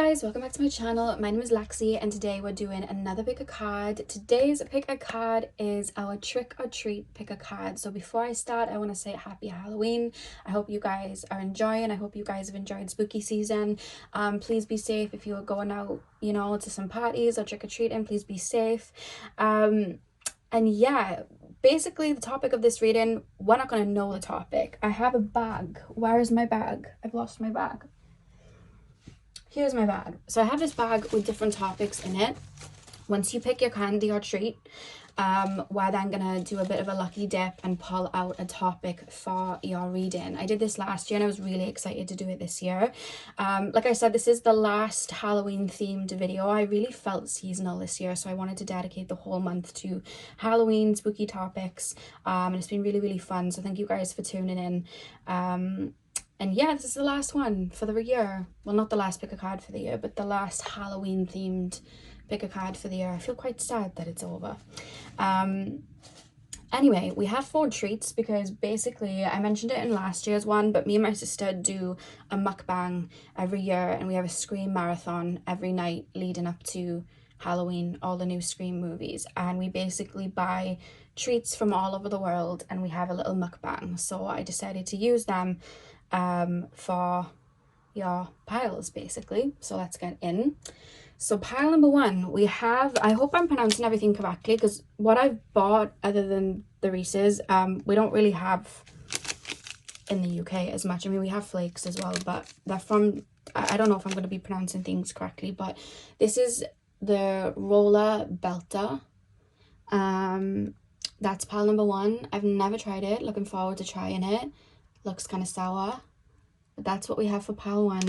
guys, welcome back to my channel. My name is Lexi and today we're doing another pick a card. Today's pick a card is our trick or treat pick a card. So before I start, I want to say happy Halloween. I hope you guys are enjoying. I hope you guys have enjoyed spooky season. Please be safe if you are going out, you know, to some parties or trick or treating. Please be safe. And yeah, basically the topic of this reading, we're not going to know the topic. I have a bag. Where is my bag? I've lost my bag. Here's my bag. So I have this bag with different topics in it. Once you pick your candy or treat, we're then gonna do a bit of a lucky dip and pull out a topic for your reading. I did this last year and I was really excited to do it this year. Like I said, this is the last Halloween themed video. I really felt seasonal this year, so I wanted to dedicate the whole month to Halloween spooky topics, and it's been really, really fun. So thank you guys for tuning in. And yeah, this is the last one for the year. Well, not the last pick a card for the year, but the last Halloween themed pick a card for the year. I feel quite sad that it's over. Anyway, we have 4 treats because basically I mentioned it in last year's one, but me and my sister do a mukbang every year and we have a Scream marathon every night leading up to Halloween, all the new Scream movies. And we basically buy treats from all over the world and we have a little mukbang. So I decided to use them for your piles basically. So let's get in. So pile number 1, we have, I hope I'm pronouncing everything correctly because what I've bought other than the Reese's, we don't really have in the UK as much. I mean, we have flakes as well, but they're from, I don't know if I'm going to be pronouncing things correctly, but this is the Roller Belter. That's pile number 1. I've never tried it, looking forward to trying it. Looks kind of sour, but that's what we have for pile 1.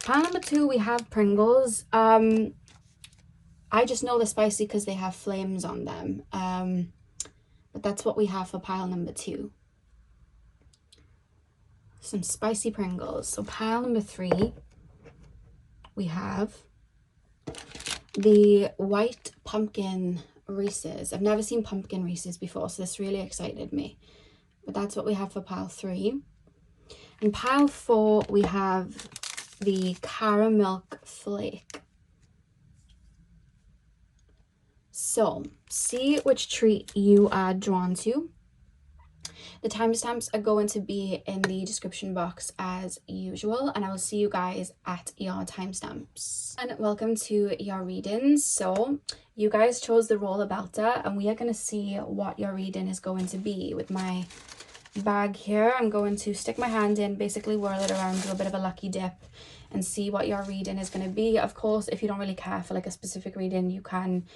Pile number 2, we have Pringles. I just know they're spicy because they have flames on them, but that's what we have for pile number 2. Some spicy Pringles. So pile number 3, we have the white pumpkin Reese's. I've never seen pumpkin Reese's before, so this really excited me. But that's what we have for pile 3. In pile 4, we have the caramel flake. So, see which treat you are drawn to. The timestamps are going to be in the description box as usual, and I will see you guys at your timestamps. And welcome to your readings. So, you guys chose the Roller Belter, and we are going to see what your reading is going to be. With my bag here, I'm going to stick my hand in, basically whirl it around, do a bit of a lucky dip and see what your reading is going to be. Of course, if you don't really care for like a specific reading, you can,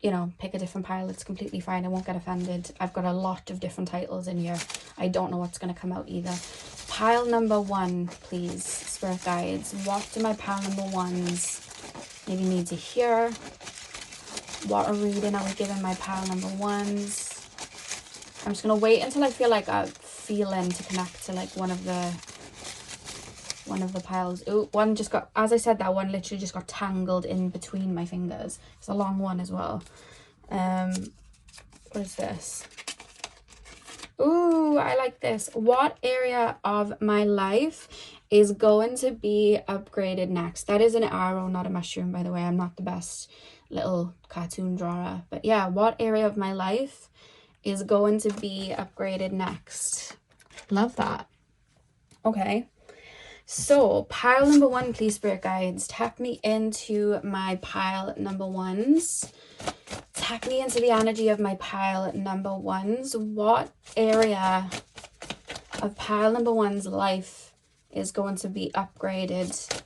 you know, pick a different pile. It's completely fine. I won't get offended. I've got a lot of different titles in here. I don't know what's going to come out either. Pile number 1, please, spirit guides. What do my pile number 1s maybe need to hear? What a reading are we giving my pile number 1s? I'm just going to wait until I feel like a feeling to connect to like one of the piles. Oh, one just got, as I said, that one literally just got tangled in between my fingers. It's a long one as well. What is this? Ooh, I like this. What area of my life is going to be upgraded next? That is an arrow, not a mushroom, by the way. I'm not the best little cartoon drawer. But yeah, what area of my life is going to be upgraded next? Love that. Okay, so pile number 1, please, spirit guides. Tap me into my pile number 1s. Tap me into the energy of my pile number 1s. What area of pile number 1's life is going to be upgraded?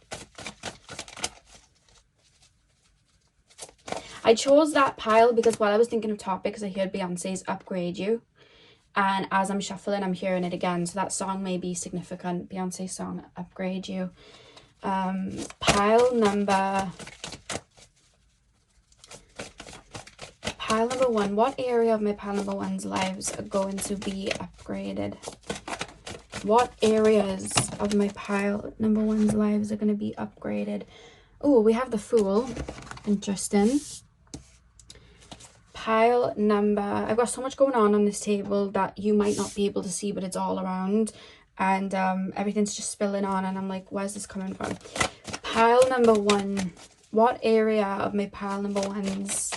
I chose that pile because while I was thinking of topics, I heard Beyonce's Upgrade You. And as I'm shuffling, I'm hearing it again. So that song may be significant. Beyonce's song, Upgrade You. Pile number 1. What area of my pile number 1's lives are going to be upgraded? What areas of my pile number 1's lives are going to be upgraded? Oh, we have the Fool. Interesting. Pile number, I've got so much going on this table that you might not be able to see, but it's all around and everything's just spilling on and I'm like, where's this coming from? Pile number one. What area of my pile number ones?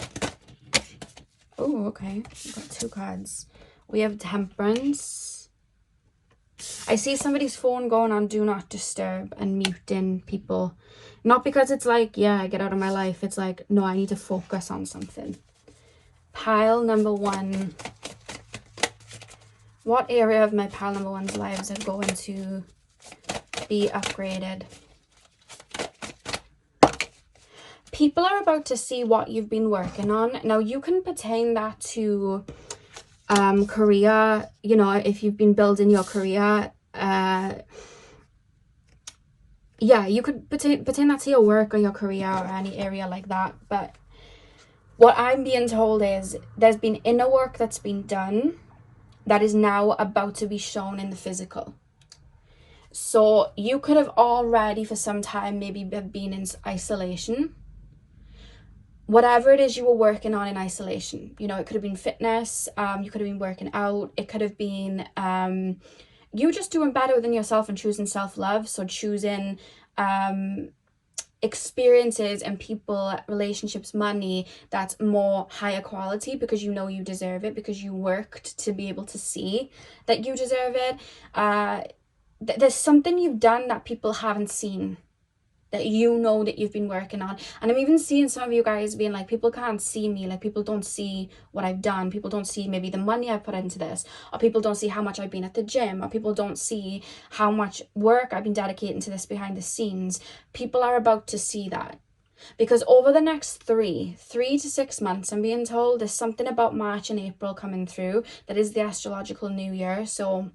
Oh, okay. We've got 2 cards. We have Temperance. I see somebody's phone going on do not disturb and muting people. Not because it's like, yeah, get out of my life. It's like, no, I need to focus on something. Pile number one. What area of my pile number one's lives are going to be upgraded? People are about to see what you've been working on. Now, you can pertain that to career, you know, if you've been building your career. Yeah, you could pertain that to your work or your career or any area like that. But what I'm being told is there's been inner work that's been done that is now about to be shown in the physical. So you could have already for some time maybe been in isolation. Whatever it is you were working on in isolation, you know, it could have been fitness, you could have been working out, it could have been you just doing better within yourself and choosing self-love. So choosing experiences and people, relationships, money that's more higher quality because you know you deserve it, because you worked to be able to see that you deserve it. There's something you've done that people haven't seen, that you know that you've been working on. And I'm even seeing some of you guys being like, people can't see me, like people don't see what I've done, people don't see maybe the money I put into this, or people don't see how much I've been at the gym, or people don't see how much work I've been dedicating to this behind the scenes. People are about to see that, because over the next 3 to 6 months, I'm being told there's something about March and April coming through that is the astrological new year. So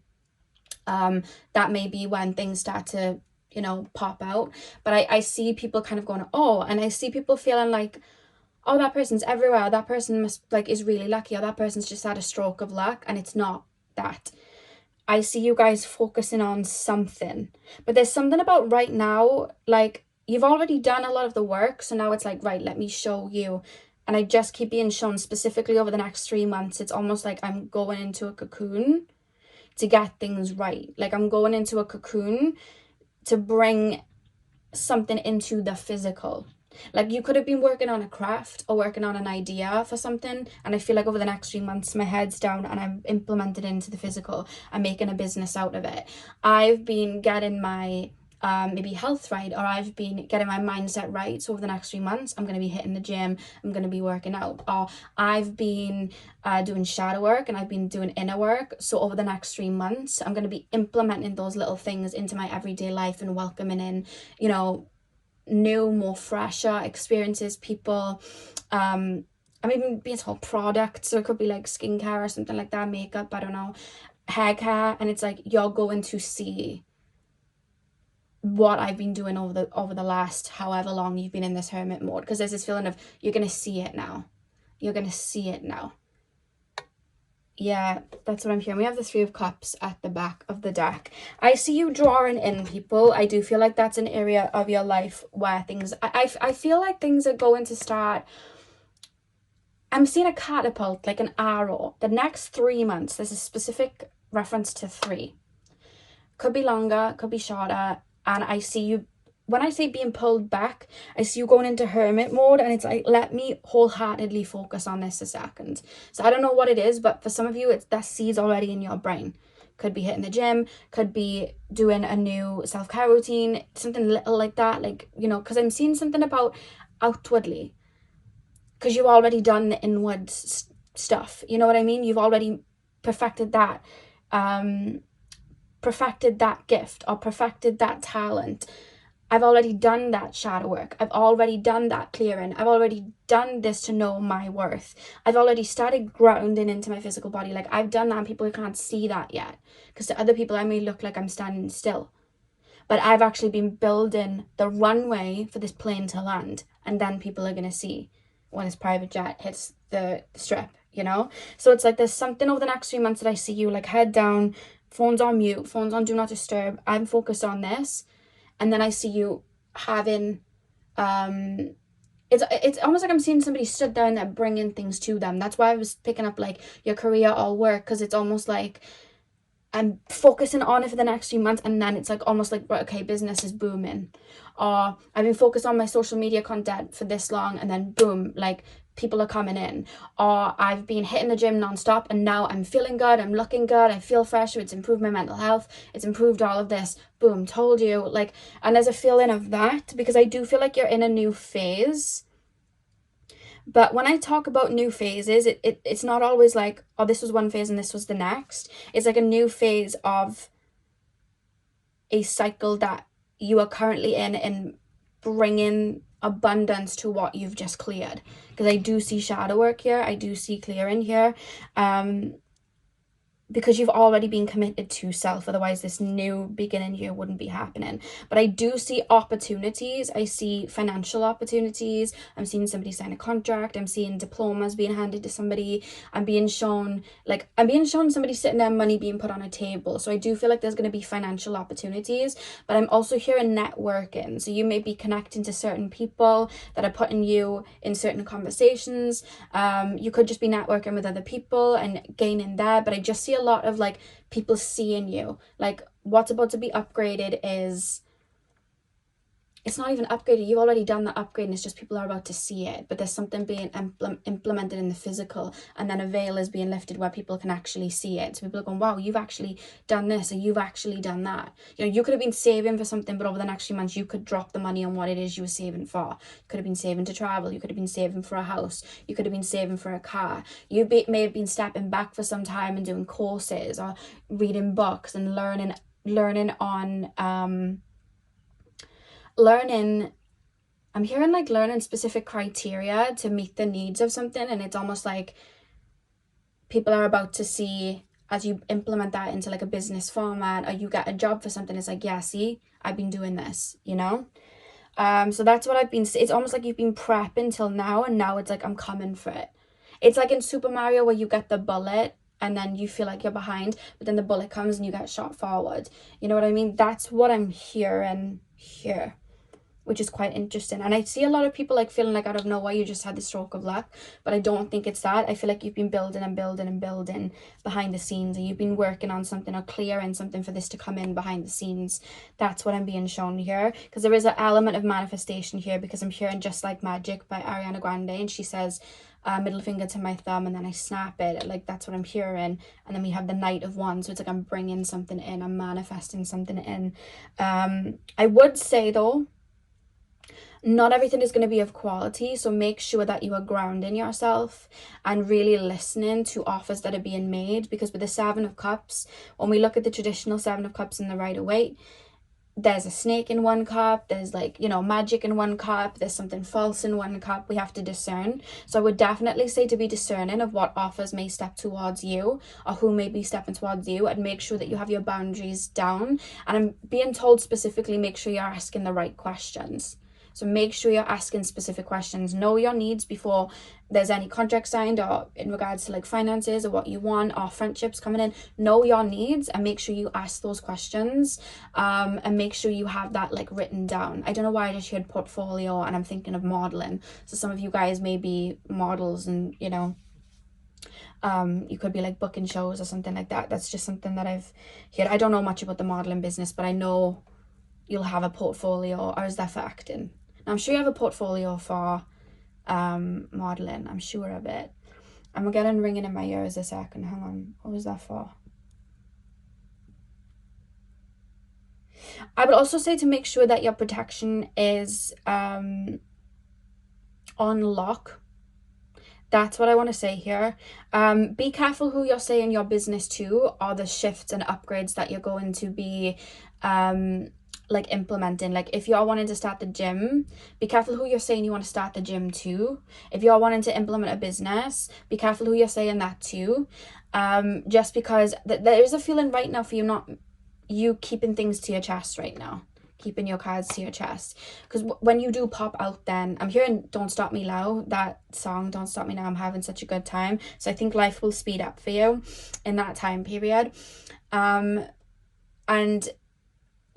that may be when things start to, you know, pop out. But I see people kind of going, oh, and I see people feeling like, oh, that person's everywhere, that person must like is really lucky, or that person's just had a stroke of luck. And it's not that. I see you guys focusing on something, but there's something about right now, like you've already done a lot of the work, so now it's like, right, let me show you. And I just keep being shown specifically over the next 3 months. It's almost like I'm going into a cocoon to get things right. Like I'm going into a cocoon to bring something into the physical. Like you could have been working on a craft or working on an idea for something, and I feel like over the next 3 months my head's down and I'm implemented into the physical. I'm making a business out of it. I've been getting my maybe health right, or I've been getting my mindset right. So over the next 3 months I'm going to be hitting the gym, I'm going to be working out, or I've been doing shadow work and I've been doing inner work. So over the next 3 months I'm going to be implementing those little things into my everyday life and welcoming in, you know, new, more fresher experiences, people. I'm even being told products, so it could be like skincare or something like that, makeup, I don't know, hair care. And it's like you're going to see what I've been doing over the last however long you've been in this hermit mode, because there's this feeling of you're gonna see it now. You're gonna see it now. Yeah, that's what I'm hearing. We have the 3 of Cups at the back of the deck. I see you drawing in people. I do feel like that's an area of your life where things, I feel like things are going to start. I'm seeing a catapult, like an arrow. The next 3 months, there's a specific reference to 3. Could be longer, could be shorter. And I see you, when I say being pulled back, I see you going into hermit mode, and it's like, let me wholeheartedly focus on this a second. So I don't know what it is, but for some of you, it's that seed's already in your brain. Could be hitting the gym, could be doing a new self-care routine, something little like that. Like, you know, because I'm seeing something about outwardly, because you've already done the inward stuff. You know what I mean? You've already perfected that. Perfected that gift or perfected that talent. I've already done that shadow work. I've already done that clearing. I've already done this to know my worth. I've already started grounding into my physical body. Like I've done that, and people can't see that yet, because to other people I may look like I'm standing still, but I've actually been building the runway for this plane to land, and then people are going to see when this private jet hits the strip, you know? So it's like there's something over the next 3 months that I see you like head down, phones on mute, phones on do not disturb. I'm focused on this. And then I see you having, it's almost like I'm seeing somebody stood there and they're bringing things to them. That's why I was picking up like your career or work, because it's almost like I'm focusing on it for the next few months, and then it's like almost like, right, okay, business is booming. or I've been focused on my social media content for this long, and then boom, like people are coming in. Or I've been hitting the gym nonstop and now I'm feeling good, I'm looking good, I feel fresh, it's improved my mental health, it's improved all of this, boom, told you. Like, and there's a feeling of that, because I do feel like you're in a new phase. But when I talk about new phases, it's not always like, oh, this was one phase and this was the next. It's like a new phase of a cycle that you are currently in, and bringing abundance to what you've just cleared. Because I do see shadow work here, I do see clearing here, because you've already been committed to self. Otherwise this new beginning here wouldn't be happening. But I do see opportunities. I see financial opportunities. I'm seeing somebody sign a contract. I'm seeing diplomas being handed to somebody. I'm being shown somebody sitting there, money being put on a table. So I do feel like there's going to be financial opportunities. But I'm also hearing networking. So you may be connecting to certain people that are putting you in certain conversations. You could just be networking with other people and gaining there. But I just see a lot of like people seeing you. Like what's about to be upgraded is, it's not even upgraded, you've already done the upgrade, and it's just people are about to see it. But there's something being implemented in the physical, and then a veil is being lifted where people can actually see it. So people are going, wow, you've actually done this, or you've actually done that. You know, you could have been saving for something, but over the next few months you could drop the money on what it is you were saving for. You could have been saving to travel, you could have been saving for a house, you could have been saving for a car. You may have been stepping back for some time and doing courses or reading books and learning I'm hearing like learning specific criteria to meet the needs of something. And it's almost like people are about to see, as you implement that into like a business format, or you get a job for something, it's like, yeah, see, I've been doing this, you know. So that's what it's almost like you've been prepping till now, and now it's like, I'm coming for it. It's like in Super Mario where you get the bullet and then you feel like you're behind, but then the bullet comes and you get shot forward. You know what I mean? That's what I'm hearing here, which is quite interesting. And I see a lot of people like feeling like out of nowhere you just had the stroke of luck, but I don't think it's that. I feel like you've been building and building and building behind the scenes, and you've been working on something or clearing something for this to come in behind the scenes. That's what I'm being shown here, because there is an element of manifestation here, because I'm hearing Just Like Magic by Ariana Grande, and she says, middle finger to my thumb, and then I snap it. Like, that's what I'm hearing. And then we have the Knight of Wands, so it's like I'm bringing something in, I'm manifesting something in. I would say though, not everything is going to be of quality, so make sure that you are grounding yourself and really listening to offers that are being made. Because with the Seven of Cups, when we look at the traditional Seven of Cups in the Rider-Waite, there's a snake in one cup, there's like, you know, magic in one cup, there's something false in one cup. We have to discern. So I would definitely say to be discerning of what offers may step towards you, or who may be stepping towards you, and make sure that you have your boundaries down. And I'm being told specifically, make sure you're asking the right questions. So make sure you're asking specific questions. Know your needs before there's any contract signed, or in regards to like finances or what you want, or friendships coming in. Know your needs and make sure you ask those questions, and make sure you have that like written down. I don't know why I just heard portfolio and I'm thinking of modeling. So some of you guys may be models, and you know, you could be like booking shows or something like that. That's just something that I've heard. I don't know much about the modeling business, but I know you'll have a portfolio. Or is that for acting? I'm sure you have a portfolio for modeling. I'm sure of it. I'm getting ringing in my ears a second. Hang on. What was that for? I would also say to make sure that your protection is on lock. That's what I want to say here. Be careful who you're saying your business to, or the shifts and upgrades that you're going to be like implementing. Like if you're wanting to start the gym, be careful who you're saying you want to start the gym to. If you're wanting to implement a business, be careful who you're saying that to. Just because there is a feeling right now for you keeping things to your chest right now, keeping your cards to your chest. Because when you do pop out, then I'm hearing Don't Stop Me Now, that song, Don't Stop Me Now, I'm having such a good time. So I think life will speed up for you in that time period. And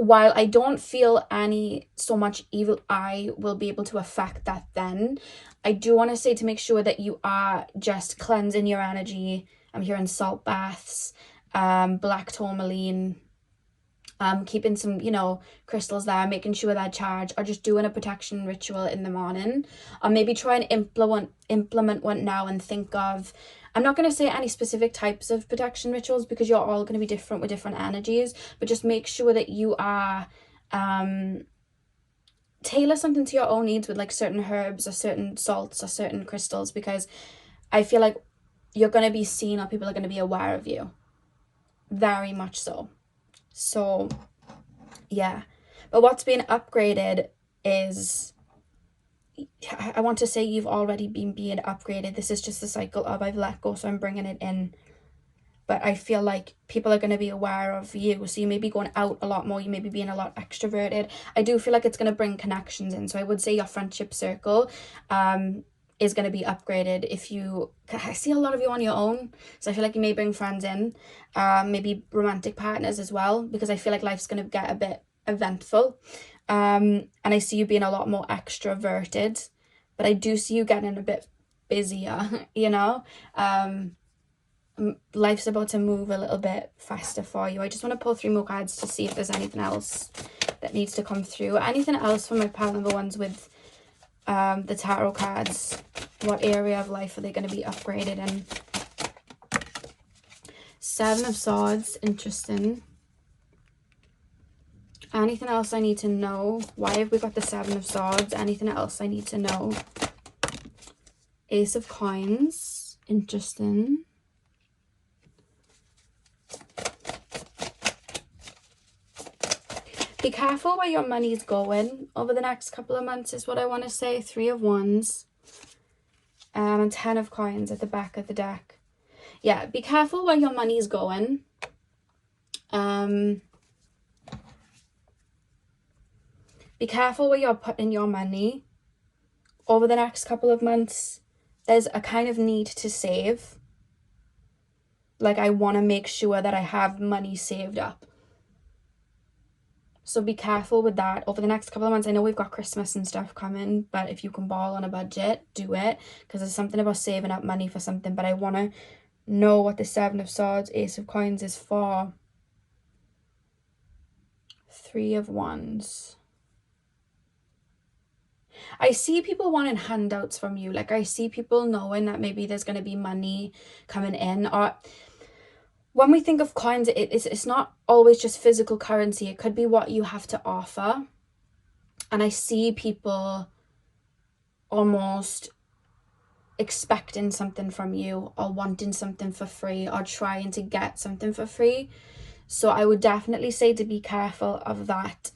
while I don't feel any so much evil eye will be able to affect that, then I do want to say to make sure that you are just cleansing your energy. I'm hearing salt baths, black tourmaline, keeping some, you know, crystals there, making sure they're charged, or just doing a protection ritual in the morning, or maybe try and implement one now and think of, I'm not going to say any specific types of protection rituals because you're all going to be different with different energies, but just make sure that you are tailor something to your own needs with like certain herbs or certain salts or certain crystals, because I feel like you're going to be seen or people are going to be aware of you, very much so. So yeah, but what's been upgraded is, I want to say you've already been being upgraded. This is just the cycle of I've let go, so I'm bringing it in. But I feel like people are going to be aware of you, so you may be going out a lot more, you may be being a lot extroverted. I do feel like it's going to bring connections in, so I would say your friendship circle is going to be upgraded. I see a lot of you on your own, so I feel like you may bring friends in, maybe romantic partners as well, because I feel like life's going to get a bit eventful, and I see you being a lot more extroverted, but I do see you getting a bit busier, you know. Life's about to move a little bit faster for you. I just want to pull 3 more cards to see if there's anything else that needs to come through. Anything else for my pile number ones with the tarot cards? What area of life are they going to be upgraded in? 7 of Swords, interesting. Anything else I need to know? Why have we got the 7 of Swords? Anything else I need to know? Ace of Coins, interesting. Be careful where your money's going over the next couple of months is what I want to say. 3 of Wands and 10 of Coins at the back of the deck. Yeah, be careful where your money's going. Be careful where you're putting your money over the next couple of months. There's a kind of need to save. Like, I want to make sure that I have money saved up. So be careful with that over the next couple of months. I know we've got Christmas and stuff coming, but if you can ball on a budget, do it, because there's something about saving up money for something. But I want to know what the 7 of Swords, Ace of Coins is for. 3 of Wands. I see people wanting handouts from you. Like, I see people knowing that maybe there's going to be money coming in, or when we think of coins, it's not always just physical currency. It could be what you have to offer. And I see people almost expecting something from you, or wanting something for free, or trying to get something for free. So I would definitely say to be careful of that.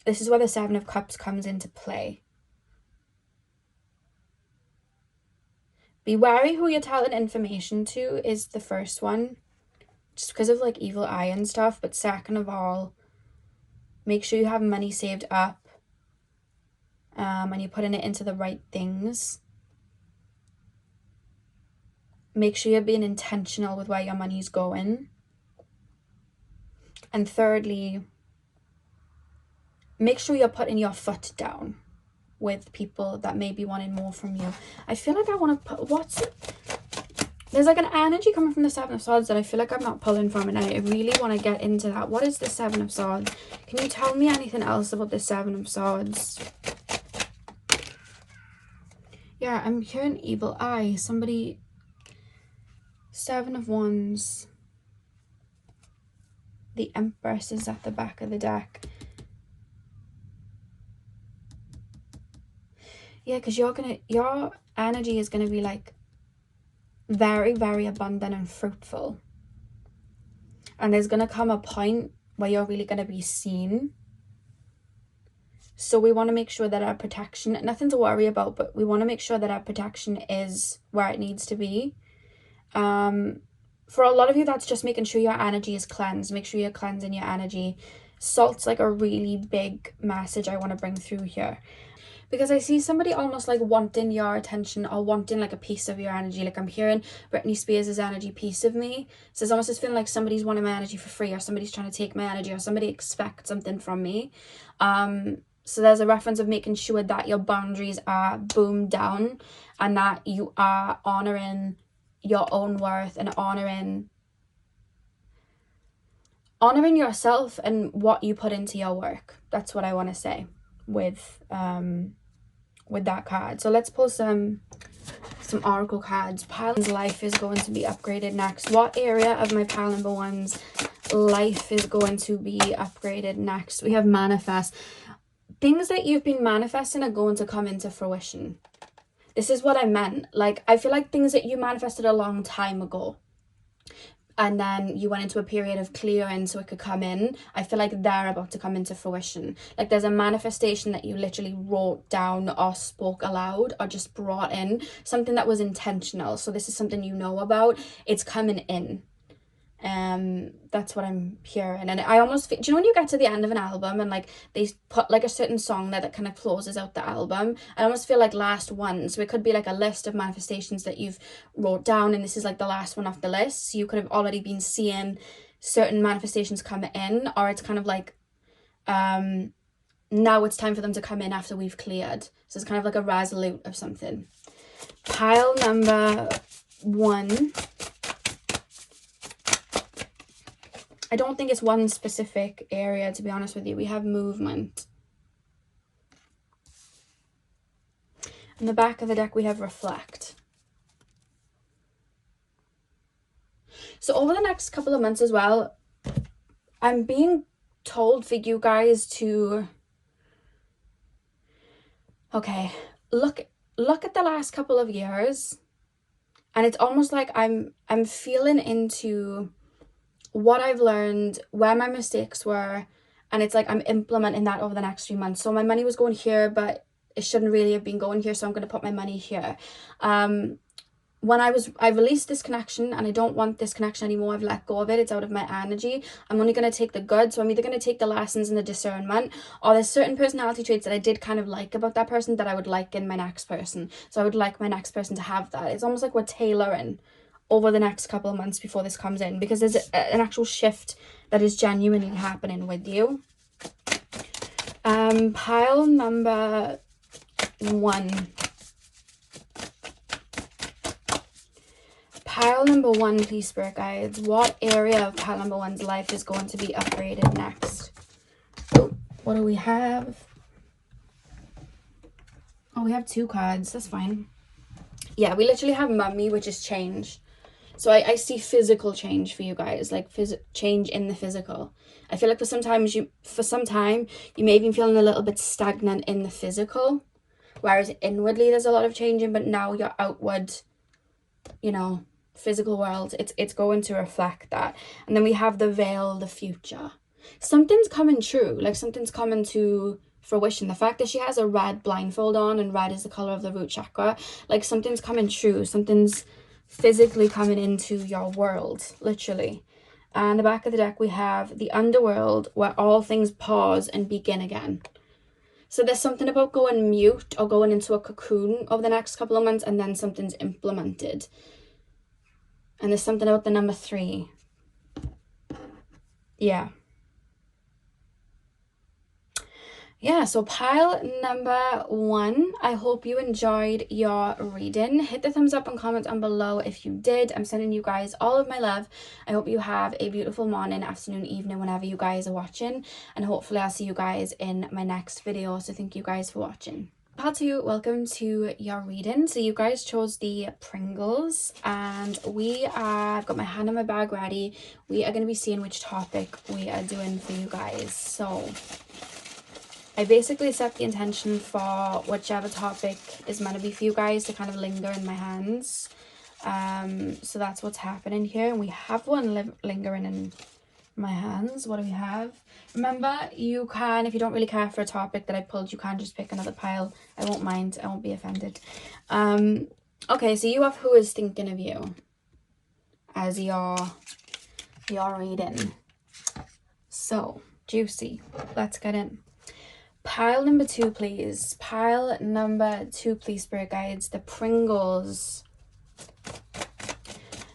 This is where the 7 of Cups comes into play. Be wary who you're telling information to is the first one, just because of like evil eye and stuff. But second of all, make sure you have money saved up, and you're putting it into the right things. Make sure you're being intentional with where your money's going. And thirdly, make sure you're putting your foot down with people that may be wanting more from you. I feel like I want to put, there's like an energy coming from the 7 of Swords that I feel like I'm not pulling from, and I really want to get into that. What is the 7 of Swords? Can you tell me anything else about the 7 of Swords? Yeah, I'm hearing evil eye. Somebody, 7 of Wands. The Empress is at the back of the deck. Yeah, because your energy is gonna be like very, very abundant and fruitful. And there's gonna come a point where you're really gonna be seen. So we want to make sure that our protection, nothing to worry about, but we want to make sure that our protection is where it needs to be. For a lot of you, that's just making sure your energy is cleansed. Make sure you're cleansing your energy. Salt's like a really big message I want to bring through here. Because I see somebody almost like wanting your attention, or wanting like a piece of your energy. Like, I'm hearing Britney Spears' energy, piece of me. So it's almost just feeling like somebody's wanting my energy for free, or somebody's trying to take my energy, or somebody expects something from me. So there's a reference of making sure that your boundaries are boomed down, and that you are honouring your own worth, and honouring honoring yourself and what you put into your work. That's what I want to say with that card. So let's pull some oracle cards. Pile's life is going to be upgraded next. What area of my pile number one's life is going to be upgraded next? We have manifest. Things that you've been manifesting are going to come into fruition. This is what I meant. Like, I feel like things that you manifested a long time ago, and then you went into a period of clearing so it could come in, I feel like they're about to come into fruition. Like, there's a manifestation that you literally wrote down or spoke aloud or just brought in, something that was intentional. So this is something you know about. It's coming in. That's what I'm hearing. And I almost feel, do you know when you get to the end of an album and like they put like a certain song there that kind of closes out the album? I almost feel like last one. So it could be like a list of manifestations that you've wrote down, and this is like the last one off the list. So you could have already been seeing certain manifestations come in, or it's kind of like now it's time for them to come in after we've cleared. So it's kind of like a resolute of something. Pile number one. I don't think it's one specific area, to be honest with you. We have movement. In the back of the deck, we have reflect. So over the next couple of months as well, I'm being told for you guys to, okay, look at the last couple of years, and it's almost like I'm feeling into what I've learned, where my mistakes were, and it's like I'm implementing that over the next few months. So my money was going here, but it shouldn't really have been going here, so I'm going to put my money here. When I released this connection, and I don't want this connection anymore. I've let go of it. It's out of my energy. I'm only going to take the good. So I'm either going to take the lessons and the discernment, or there's certain personality traits that I did kind of like about that person that I would like in my next person. So I would like my next person to have that. It's almost like we're tailoring over the next couple of months before this comes in, because there's an actual shift that is genuinely happening with you. Pile number one. Pile number one, please, spirit guides. What area of pile number one's life is going to be upgraded next? Oh, what do we have? Oh, we have two cards. That's fine. Yeah, we literally have mummy, which is change. So I see physical change for you guys, like change in the physical. I feel like for some time you may have been feeling a little bit stagnant in the physical, whereas inwardly there's a lot of changing, but now your outward, you know, physical world, it's going to reflect that. And then we have the veil, the future. Something's coming true, like something's coming to fruition. The fact that she has a red blindfold on, and red is the color of the root chakra, like something's coming true, something's physically coming into your world, literally. And the back of the deck, we have the underworld, where all things pause and begin again. So there's something about going mute or going into a cocoon over the next couple of months, and then something's implemented. And there's something about the number 3. Yeah, so pile number 1, I hope you enjoyed your reading. Hit the thumbs up and comment down below if you did. I'm sending you guys all of my love. I hope you have a beautiful morning, afternoon, evening, whenever you guys are watching. And hopefully I'll see you guys in my next video. So thank you guys for watching. Pile 2, welcome to your reading. So you guys chose the Pringles, and I've got my hand in my bag ready. We are going to be seeing which topic we are doing for you guys. So I basically set the intention for whichever topic is meant to be for you guys to kind of linger in my hands. So that's what's happening here. And we have one lingering in my hands. What do we have? Remember, you can, if you don't really care for a topic that I pulled, you can just pick another pile. I won't mind. I won't be offended. Okay, so you have who is thinking of you as your reading. So juicy. Let's get in. Pile number 2, please. Pile number 2, please, spirit guides. The Pringles.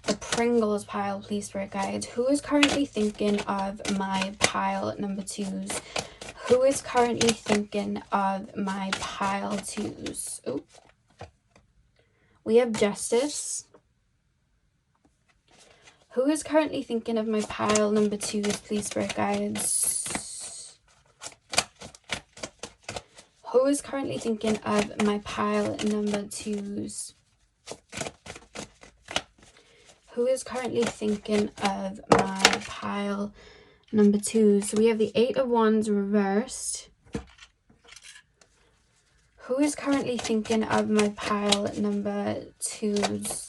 The Pringles pile, please, spirit guides. Who is currently thinking of my pile number 2s? Who is currently thinking of my pile 2s? Oh, we have Justice. Who is currently thinking of my pile number 2s, please, spirit guides? Who is currently thinking of my pile number 2s? Who is currently thinking of my pile number 2s? So we have the 8 of Wands reversed. Who is currently thinking of my pile number 2s?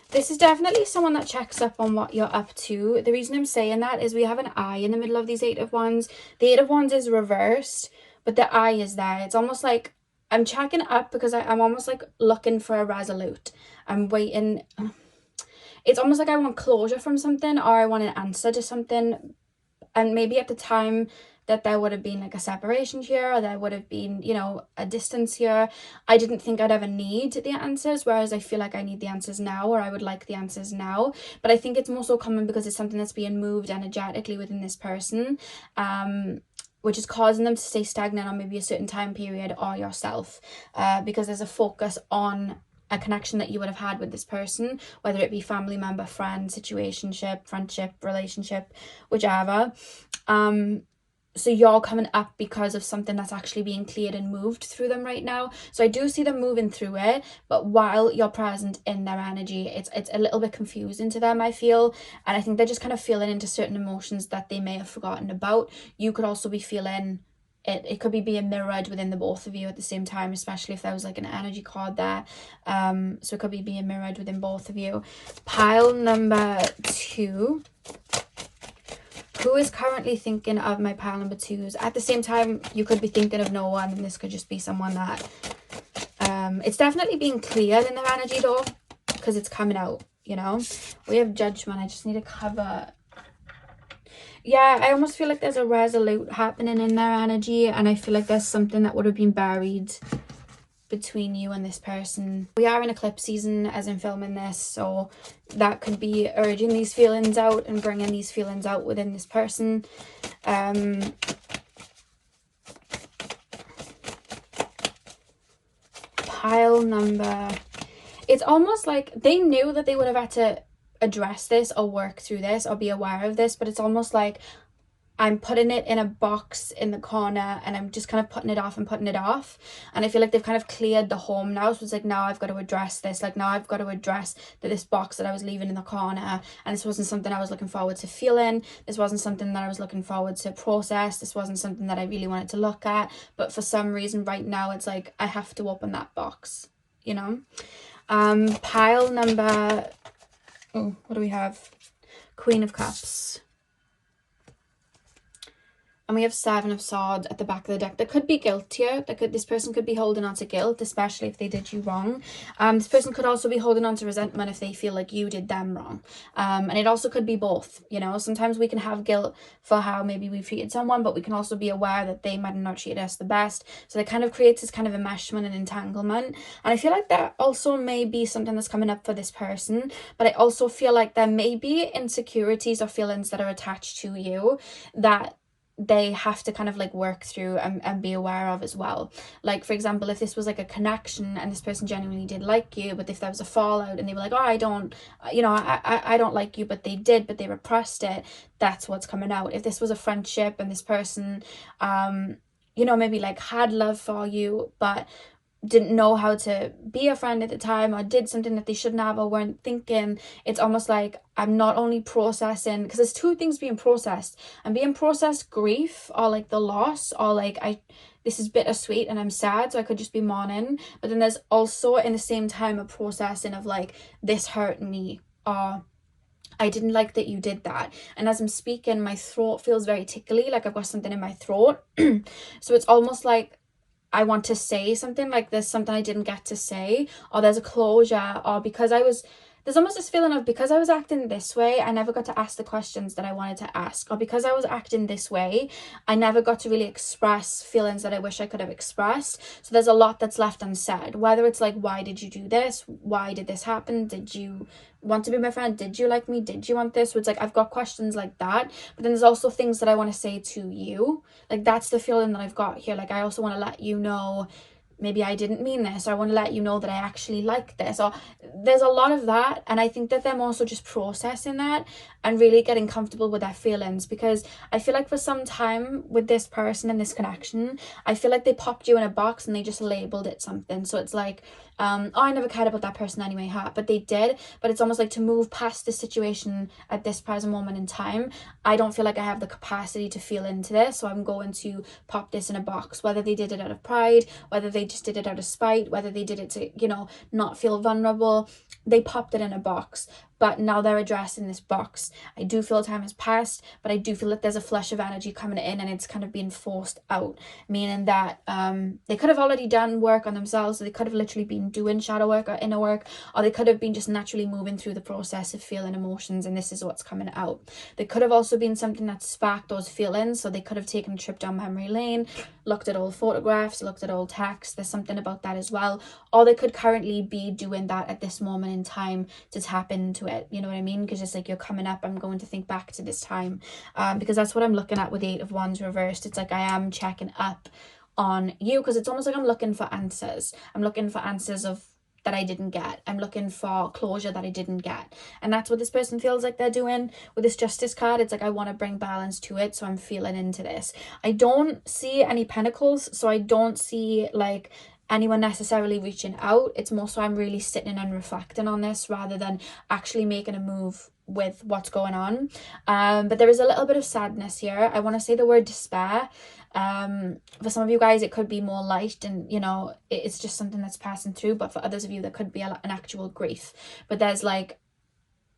This is definitely someone that checks up on what you're up to. The reason I'm saying that is we have an eye in the middle of these 8 of Wands. The 8 of Wands is reversed, but the eye is there. It's almost like I'm checking up because I'm almost like looking for a resolute. I'm waiting. It's almost like I want closure from something, or I want an answer to something. And maybe at the time that there would have been like a separation here, or there would have been, you know, a distance here, I didn't think I'd ever need the answers, whereas I feel like I need the answers now, or I would like the answers now. But I think it's more so common because it's something that's being moved energetically within this person, which is causing them to stay stagnant on maybe a certain time period, or yourself, because there's a focus on a connection that you would have had with this person, whether it be family member, friend, situationship, friendship, relationship, whichever. So you're coming up because of something that's actually being cleared and moved through them right now. So I do see them moving through it, but while you're present in their energy, it's a little bit confusing to them, I feel. And I think they're just kind of feeling into certain emotions that they may have forgotten about. You could also be feeling it could be being mirrored within the both of you at the same time, especially if there was like an energy card there. So it could be being mirrored within both of you. Pile number 2. Who is currently thinking of my pile number 2s? At the same time, you could be thinking of no one, and this could just be someone that it's definitely being cleared in their energy though, because it's coming out, you know. We have Judgment. I just need to cover. Yeah, I almost feel like there's a resolute happening in their energy, and I feel like there's something that would have been buried between you and this person. We are in eclipse season as I'm filming this, so that could be urging these feelings out and bringing these feelings out within this person. Pile number, it's almost like they knew that they would have had to address this or work through this or be aware of this, but it's almost like I'm putting it in a box in the corner, and I'm just kind of putting it off and putting it off. And I feel like they've kind of cleared the home now. So it's like, now I've got to address this. Like, now I've got to address that this box that I was leaving in the corner, and this wasn't something I was looking forward to feeling. This wasn't something that I was looking forward to process. This wasn't something that I really wanted to look at. But for some reason right now, it's like, I have to open that box, you know? Pile number, oh, what do we have? Queen of Cups. And we have 7 of Swords at the back of the deck. There could be guilt here. This person could be holding on to guilt, especially if they did you wrong. This person could also be holding on to resentment if they feel like you did them wrong. And it also could be both, you know. Sometimes we can have guilt for how maybe we've treated someone, but we can also be aware that they might not treat us the best. So that kind of creates this kind of enmeshment and entanglement. And I feel like that also may be something that's coming up for this person. But I also feel like there may be insecurities or feelings that are attached to you that they have to kind of like work through and be aware of as well. Like, for example, if this was like a connection and this person genuinely did like you, but if there was a fallout and they were like, oh, I don't, you know, I don't like you, but they did, but they repressed it, that's what's coming out. If this was a friendship and this person you know, maybe like had love for you but didn't know how to be a friend at the time, or did something that they shouldn't have or weren't thinking, it's almost like I'm not only processing, because there's 2 things being processed. I'm being processed grief, or like the loss, or like this is bittersweet and I'm sad, so I could just be mourning. But then there's also in the same time a processing of like, this hurt me, or I didn't like that you did that. And as I'm speaking, my throat feels very tickly, like I've got something in my throat. So it's almost like I want to say something, like there's something I didn't get to say, or there's a closure, or because there's almost this feeling of, because I was acting this way, I never got to ask the questions that I wanted to ask, or because I was acting this way, I never got to really express feelings that I wish I could have expressed. So there's a lot that's left unsaid, whether it's like, why did you do this? Why did this happen? Did you want to be my friend? Did you like me? Did you want this? So it's like, I've got questions like that, but then there's also things that I want to say to you. Like, that's the feeling that I've got here. Like, I also want to let you know maybe I didn't mean this, or I want to let you know that I actually like this, or there's a lot of that. And I think that them also just processing that and really getting comfortable with their feelings, because I feel like for some time with this person and this connection, I feel like they popped you in a box and they just labeled it something. So it's like, oh, I never cared about that person anyway, but they did. But it's almost like, to move past this situation at this present moment in time, I don't feel like I have the capacity to feel into this, so I'm going to pop this in a box. Whether they did it out of pride, whether they just did it out of spite, whether they did it to, you know, not feel vulnerable, they popped it in a box. But now they're addressing this box. I do feel time has passed, but I do feel that there's a flush of energy coming in and it's kind of being forced out, meaning that they could have already done work on themselves. So they could have literally been doing shadow work or inner work, or they could have been just naturally moving through the process of feeling emotions, and this is what's coming out. There could have also been something that sparked those feelings, so they could have taken a trip down memory lane, looked at old photographs, looked at old texts. There's something about that as well. Or they could currently be doing that at this moment in time to tap into it, you know what I mean? Because it's like, you're coming up, I'm going to think back to this time, because that's what I'm looking at with the 8 of Wands reversed. It's like I am checking up on you, because it's almost like I'm looking for answers. I'm looking for answers of that I didn't get. I'm looking for closure that I didn't get, and that's what this person feels like they're doing with this Justice card. It's like, I want to bring balance to it, so I'm feeling into this. I don't see any pentacles, so I don't see like anyone necessarily reaching out. It's more so I'm really sitting and reflecting on this rather than actually making a move with what's going on. But there is a little bit of sadness here. I want to say the word despair. For some of you guys it could be more light, and you know, it's just something that's passing through, but for others of you there could be an actual grief. But there's like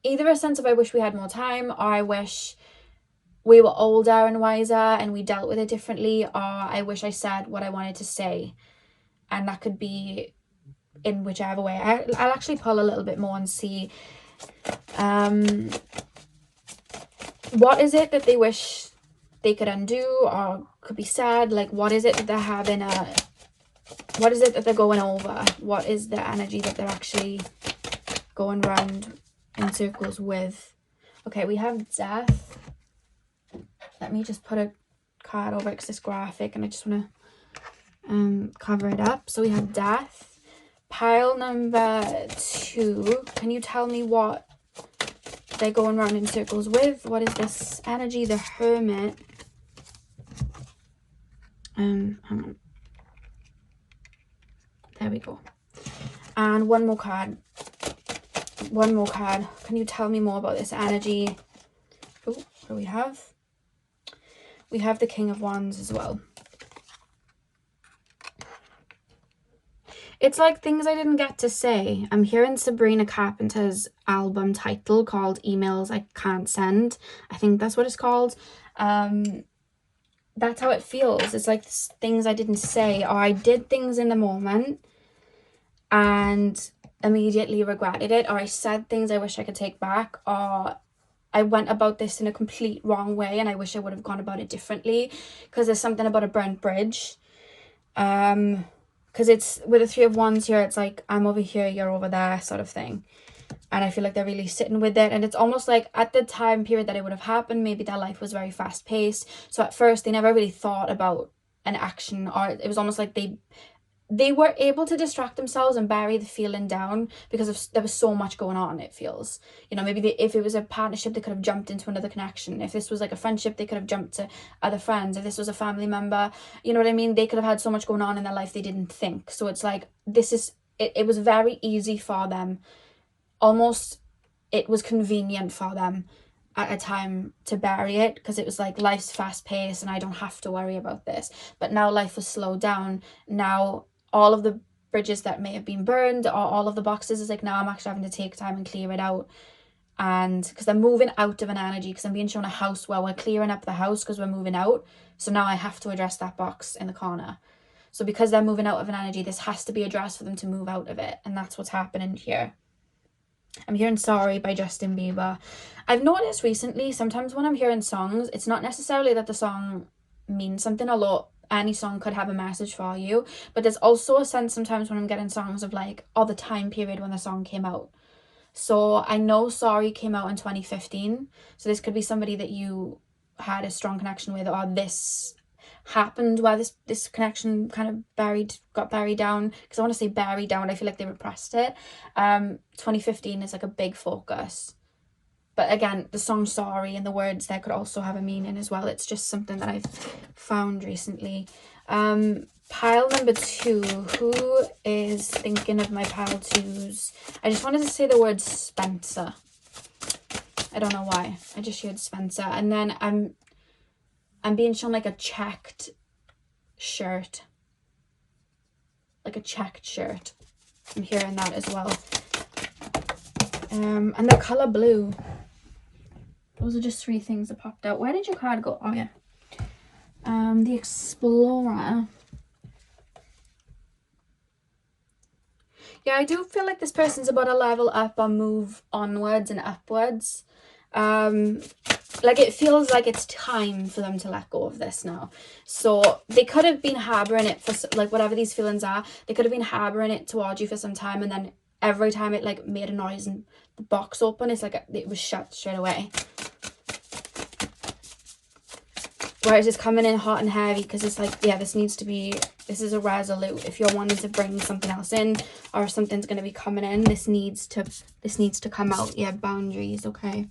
either a sense of, I wish we had more time, or I wish we were older and wiser and we dealt with it differently, or I wish I said what I wanted to say. And that could be in whichever way. I'll actually pull a little bit more and see what is it that they wish they could undo, or could be sad. Like, what is it that they're having what is it that they're going over? What is the energy that they're actually going round in circles with? Okay, we have death. Let me just put a card over it because it's graphic and I just want to cover it up. So we have death. Pile number 2. Can you tell me what they're going around in circles with? What is this energy? The Hermit. Hang on. There we go. And one more card. One more card. Can you tell me more about this energy? Oh, what do we have? We have the King of Wands as well. It's like things I didn't get to say. I'm hearing Sabrina Carpenter's album title called Emails I Can't Send. I think that's what it's called. That's how it feels. It's like things I didn't say, or I did things in the moment and immediately regretted it, or I said things I wish I could take back, or I went about this in a complete wrong way and I wish I would have gone about it differently, because there's something about a burnt bridge. Because it's with the 3 of Wands here, it's like, I'm over here, you're over there sort of thing. And I feel like they're really sitting with it. And it's almost like at the time period that it would have happened, maybe their life was very fast paced. So at first they never really thought about an action, or it was almost like they were able to distract themselves and bury the feeling down because there was so much going on, it feels. You know, maybe if it was a partnership, they could have jumped into another connection. If this was like a friendship, they could have jumped to other friends. If this was a family member, you know what I mean? They could have had so much going on in their life they didn't think. So it's like, it was very easy for them. Almost, it was convenient for them at a time to bury it, because it was like, life's fast paced and I don't have to worry about this. But now life has slowed down. Now all of the bridges that may have been burned, or all of the boxes, is like, now I'm actually having to take time and clear it out. And because they're moving out of an energy, because I'm being shown a house where we're clearing up the house because we're moving out. So now I have to address that box in the corner. So because they're moving out of an energy, this has to be addressed for them to move out of it. And that's what's happening here. I'm hearing Sorry by Justin Bieber. I've noticed recently, sometimes when I'm hearing songs, it's not necessarily that the song means something, although any song could have a message for you, but there's also a sense sometimes when I'm getting songs of like, oh, the time period when the song came out. So I know Sorry came out in 2015, so this could be somebody that you had a strong connection with, or this happened where this connection kind of got buried down, because I want to say buried down, I feel like they repressed it. 2015 is like a big focus, but again, the song Sorry and the words there could also have a meaning as well. It's just something that I've found recently. Pile number 2, who is thinking of my pile 2s? I just wanted to say the word Spencer. I don't know why, I just heard Spencer. And then I'm being shown like a checked shirt, like a checked shirt. I'm hearing that as well. And the color blue. Those are just 3 things that popped out. Where did your card go? Oh yeah. The Explorer. Yeah, I do feel like this person's about to level up or move onwards and upwards. Like it feels like it's time for them to let go of this now. So they could have been harboring it for like whatever these feelings are. They could have been harboring it towards you for some time, and then every time it like made a noise and the box open, it's like it was shut straight away. Whereas it's coming in hot and heavy, because it's like, yeah, this is a resolute. If you're wanting to bring something else in, or if something's going to be coming in, this needs to come out. Yeah, boundaries. Okay.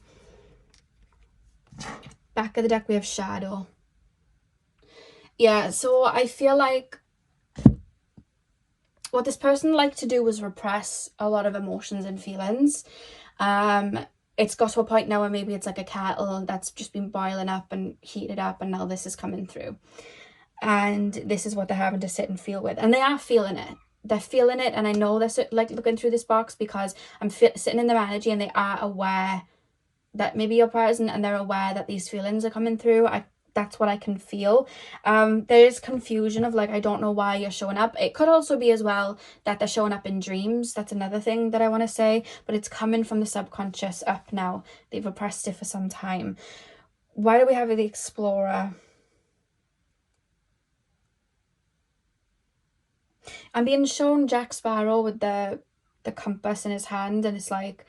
Back of the deck we have Shadow. Yeah, so I feel like what this person liked to do was repress a lot of emotions and feelings. It's got to a point now where maybe it's like a kettle that's just been boiling up and heated up, and now this is coming through. And this is what they're having to sit and feel with. And they are feeling it. They're feeling it. And I know they're like looking through this box because I'm sitting in their energy, and they are aware that maybe you're present, and they're aware that these feelings are coming through. That's what I can feel. There is confusion of like, I don't know why you're showing up. It could also be as well that they're showing up in dreams. That's another thing that I want to say, but it's coming from the subconscious up now. They've repressed it for some time. Why do we have the Explorer? I'm being shown Jack Sparrow with the compass in his hand, and it's like,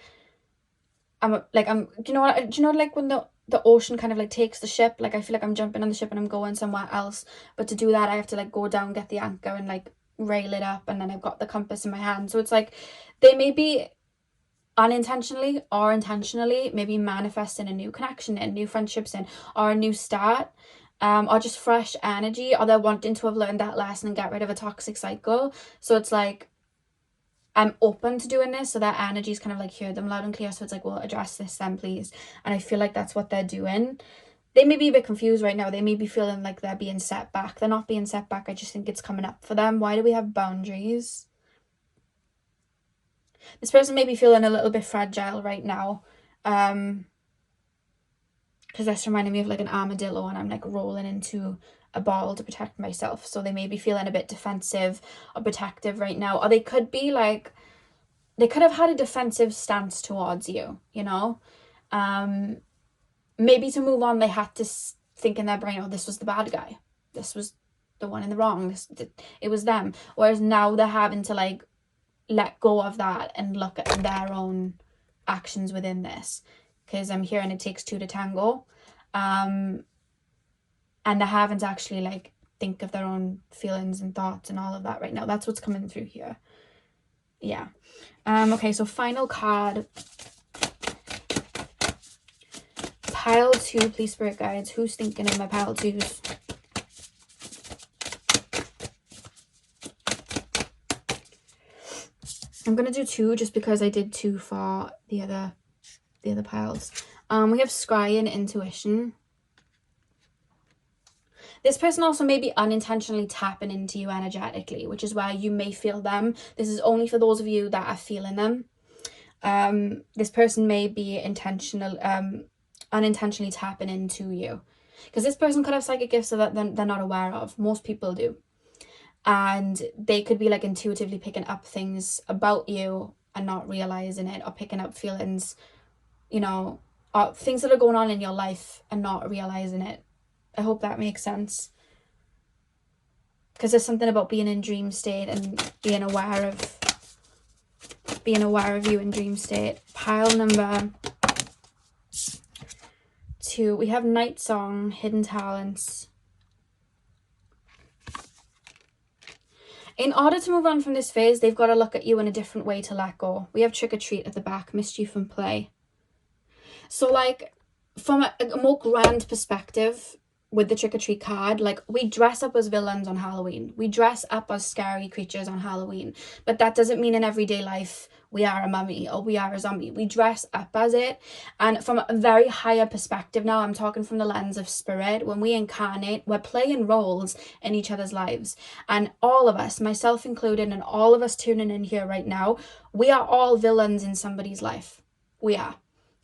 do you know like when the ocean kind of like takes the ship, like I feel like I'm jumping on the ship and I'm going somewhere else, but to do that I have to like go down, get the anchor, and like rail it up, and then I've got the compass in my hand. So it's like they may be unintentionally or intentionally maybe manifesting a new connection and new friendships in, or a new start, or just fresh energy, or they're wanting to have learned that lesson and get rid of a toxic cycle. So it's like, I'm open to doing this, so that energy's kind of like hear them loud and clear. So it's like, well, address this then, please. And I feel like that's what they're doing. They may be a bit confused right now. They may be feeling like they're being set back. They're not being set back. I just think it's coming up for them. Why do we have boundaries? This person may be feeling a little bit fragile right now. Because that's reminding me of like an armadillo, and I'm like rolling into a ball to protect myself. So they may be feeling a bit defensive or protective right now. Or they could be like, they could have had a defensive stance towards you, you know? Maybe to move on, they had to think in their brain, oh, this was the bad guy. This was the one in the wrong. It was them. Whereas now they're having to like let go of that and look at their own actions within this. Because I'm hearing it takes 2 to tango. And they're having to actually like think of their own feelings and thoughts and all of that right now. That's what's coming through here. Yeah. Okay, so final card. Pile 2, please, spirit guides. Who's thinking of my pile 2s? I'm gonna do 2 just because I did 2 for the other piles. We have scrying, intuition. This person also may be unintentionally tapping into you energetically, which is why you may feel them. This is only for those of you that are feeling them. This person may be unintentionally tapping into you, because this person could have psychic gifts that they're not aware of. Most people do. And they could be like intuitively picking up things about you and not realizing it, or picking up feelings, you know, or things that are going on in your life and not realizing it. I hope that makes sense. Because there's something about being in dream state and being aware of you in dream state. Pile number 2, we have Night Song, Hidden Talents. In order to move on from this phase, they've got to look at you in a different way to let go. We have trick or treat at the back, mischief and play. So like from a more grand perspective with the trick or treat card, like we dress up as villains on Halloween. We dress up as scary creatures on Halloween. But that doesn't mean in everyday life we are a mummy or we are a zombie. We dress up as it. And from a very higher perspective now, I'm talking from the lens of spirit. When we incarnate, we're playing roles in each other's lives. And all of us, myself included, and all of us tuning in here right now, we are all villains in somebody's life. We are.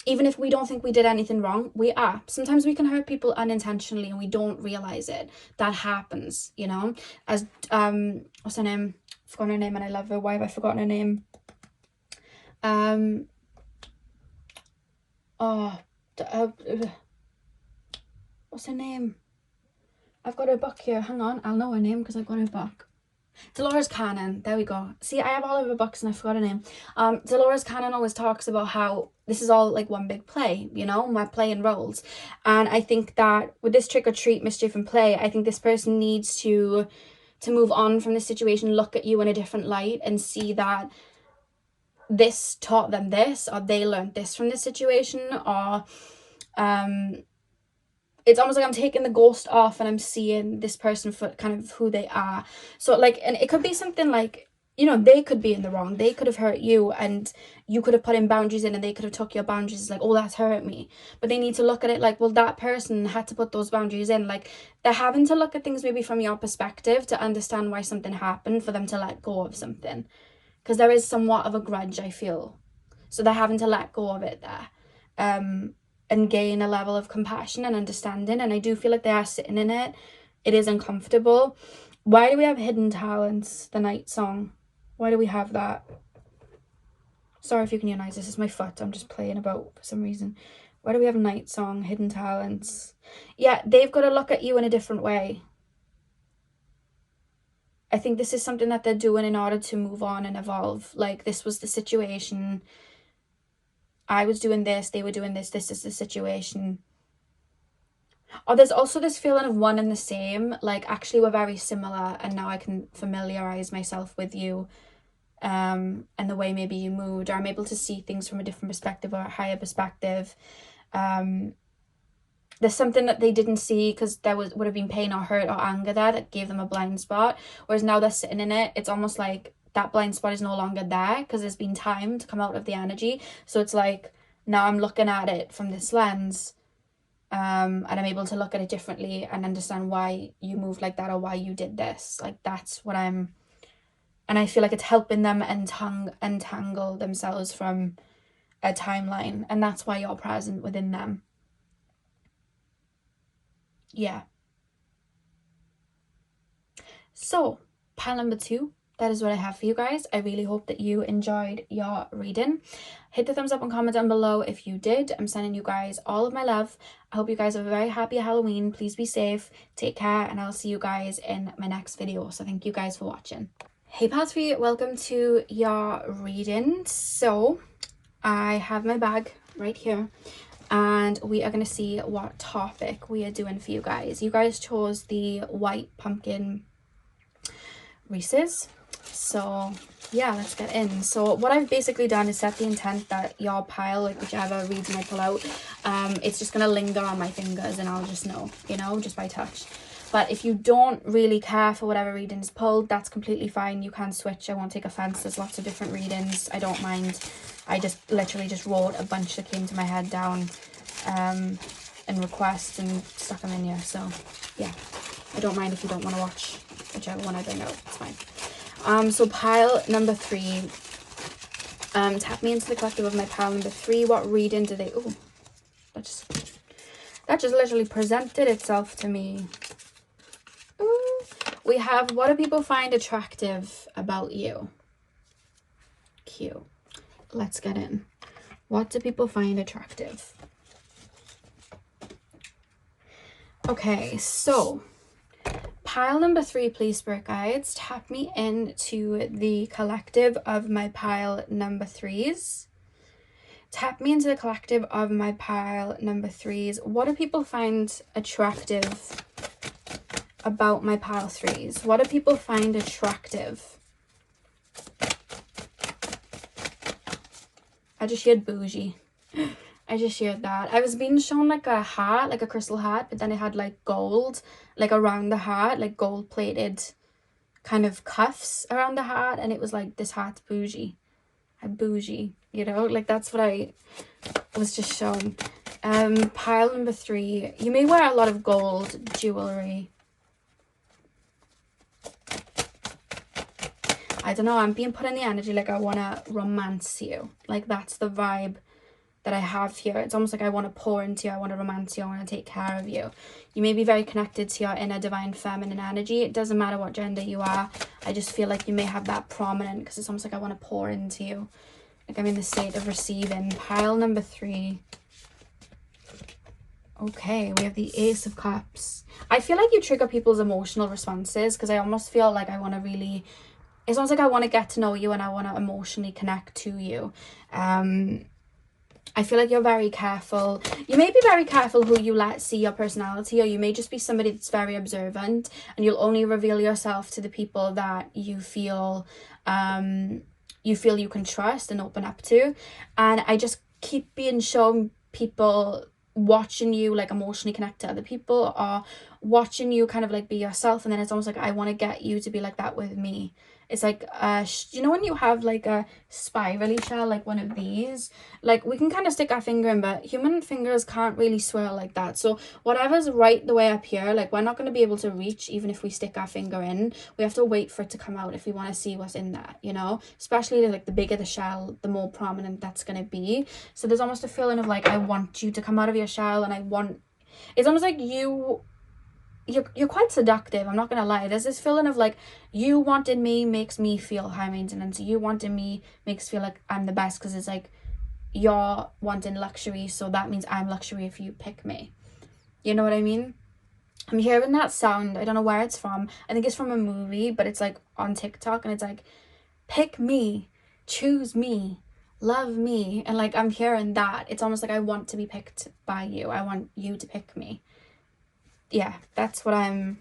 Even if we don't think we did anything wrong, we are. Sometimes we can hurt people unintentionally and we don't realize it. That happens, you know. As what's her name? I've forgotten her name and I love her. Why have I forgotten her name? What's her name? I've got her book here. Hang on, I'll know her name because I've got her book. Dolores Cannon, there we go. See, I have all of her books and I forgot her name. Dolores Cannon always talks about how this is all like one big play, you know, we're playing roles. And I think that with this trick or treat, mischief and play, I think this person needs to move on from this situation, look at you in a different light and see that this taught them this, or they learned this from this situation, or it's almost like I'm taking the ghost off and I'm seeing this person for kind of who they are. So like, and it could be something like, you know, they could be in the wrong. They could have hurt you and you could have put in boundaries in and they could have took your boundaries like, oh, that's hurt me. But they need to look at it like, well, that person had to put those boundaries in. Like they're having to look at things maybe from your perspective to understand why something happened for them to let go of something. Because there is somewhat of a grudge, I feel. So they're having to let go of it there. And gain a level of compassion and understanding. And I do feel like they are sitting in it. It is uncomfortable. Why do we have Hidden Talents, the night song? Why do we have that? Sorry if you can hear noise. This is my foot. I'm just playing about for some reason. Why do we have night song, Hidden Talents? Yeah, they've got to look at you in a different way. I think this is something that they're doing in order to move on and evolve. Like, this was the situation. I was doing this, they were doing this, this is the situation. Or there's also this feeling of one and the same, like actually we're very similar and now I can familiarize myself with you and the way maybe you moved, or I'm able to see things from a different perspective or a higher perspective. There's something that they didn't see because there would have been pain or hurt or anger there that gave them a blind spot, whereas now they're sitting in it. It's almost like that blind spot is no longer there because there's been time to come out of the energy. So it's like now I'm looking at it from this lens and I'm able to look at it differently and understand why you moved like that or why you did this. Like that's what and I feel like it's helping them untangle themselves from a timeline, and that's why you're present within them. Yeah. So pile number 2, that is what I have for you guys. I really hope that you enjoyed your reading. Hit the thumbs up and comment down below if you did. I'm sending you guys all of my love. I hope you guys have a very happy Halloween. Please be safe, take care, and I'll see you guys in my next video. So thank you guys for watching. Hey Pal 3, welcome to your reading. So I have my bag right here and we are going to see what topic we are doing for you guys. You guys chose the white pumpkin Reese's, so yeah, let's get in. So what I've basically done is set the intent that your pile, like whichever reading I pull out, it's just gonna linger on my fingers and I'll just know, you know, just by touch. But if you don't really care for whatever reading is pulled, that's completely fine. You can switch. I won't take offense. There's lots of different readings. I don't mind. I just literally just wrote a bunch that came to my head down and requests and stuck them in here. So yeah, I don't mind if you don't want to watch whichever one I bring out. It's fine. So pile number 3. Tap me into the collective of my pile number 3. What reading do they... Oh, that just literally presented itself to me. Ooh. We have, what do people find attractive about you? Cute. Let's get in. What do people find attractive? Okay, so pile number 3, please, Spirit Guides. Tap me into the collective of my pile number 3s. Tap me into the collective of my pile number 3s. What do people find attractive about my pile threes? What do people find attractive? I just shared bougie. I just shared that. I was being shown like a hat, like a crystal hat, but then it had like gold, like around the hat, like gold plated kind of cuffs around the hat. And it was like, this hat's bougie. I'm bougie, you know, like that's what I was just shown. Pile number three, you may wear a lot of gold jewelry. I don't know, I'm being put in the energy like I want to romance you. Like that's the vibe that I have here. It's almost like I want to pour into you, I want to romance you, I want to take care of you. You may be very connected to your inner divine feminine energy. It doesn't matter what gender you are. I just feel like you may have that prominent because it's almost like I want to pour into you. Like I'm in the state of receiving. Pile number three. Okay, we have the Ace of Cups. I feel like you trigger people's emotional responses because I almost feel like I want to really... It's almost like I want to get to know you and I want to emotionally connect to you. I feel like you're very careful. You may be very careful who you let see your personality, or you may just be somebody that's very observant and you'll only reveal yourself to the people that you feel you can trust and open up to. And I just keep being shown people watching you like emotionally connect to other people, or watching you kind of like be yourself, and then it's almost like I want to get you to be like that with me. It's like you know when you have like a spirally shell, like one of these, like we can kind of stick our finger in, but human fingers can't really swirl like that. So whatever's right the way up here, like we're not going to be able to reach even if we stick our finger in. We have to wait for it to come out if we want to see what's in there, you know, especially like the bigger the shell, the more prominent that's going to be. So there's almost a feeling of like I want you to come out of your shell, and it's almost like you're quite seductive, I'm not gonna lie. There's this feeling of like you wanting me makes me feel high maintenance, you wanting me makes feel like I'm the best, because it's like you're wanting luxury, so that means I'm luxury if you pick me, you know what I mean? I'm hearing that sound, I don't know where it's from. I think it's from a movie, but it's like on TikTok, and it's like, pick me, choose me, love me. And like I'm hearing that. It's almost like I want to be picked by you, I want you to pick me. Yeah, that's what I'm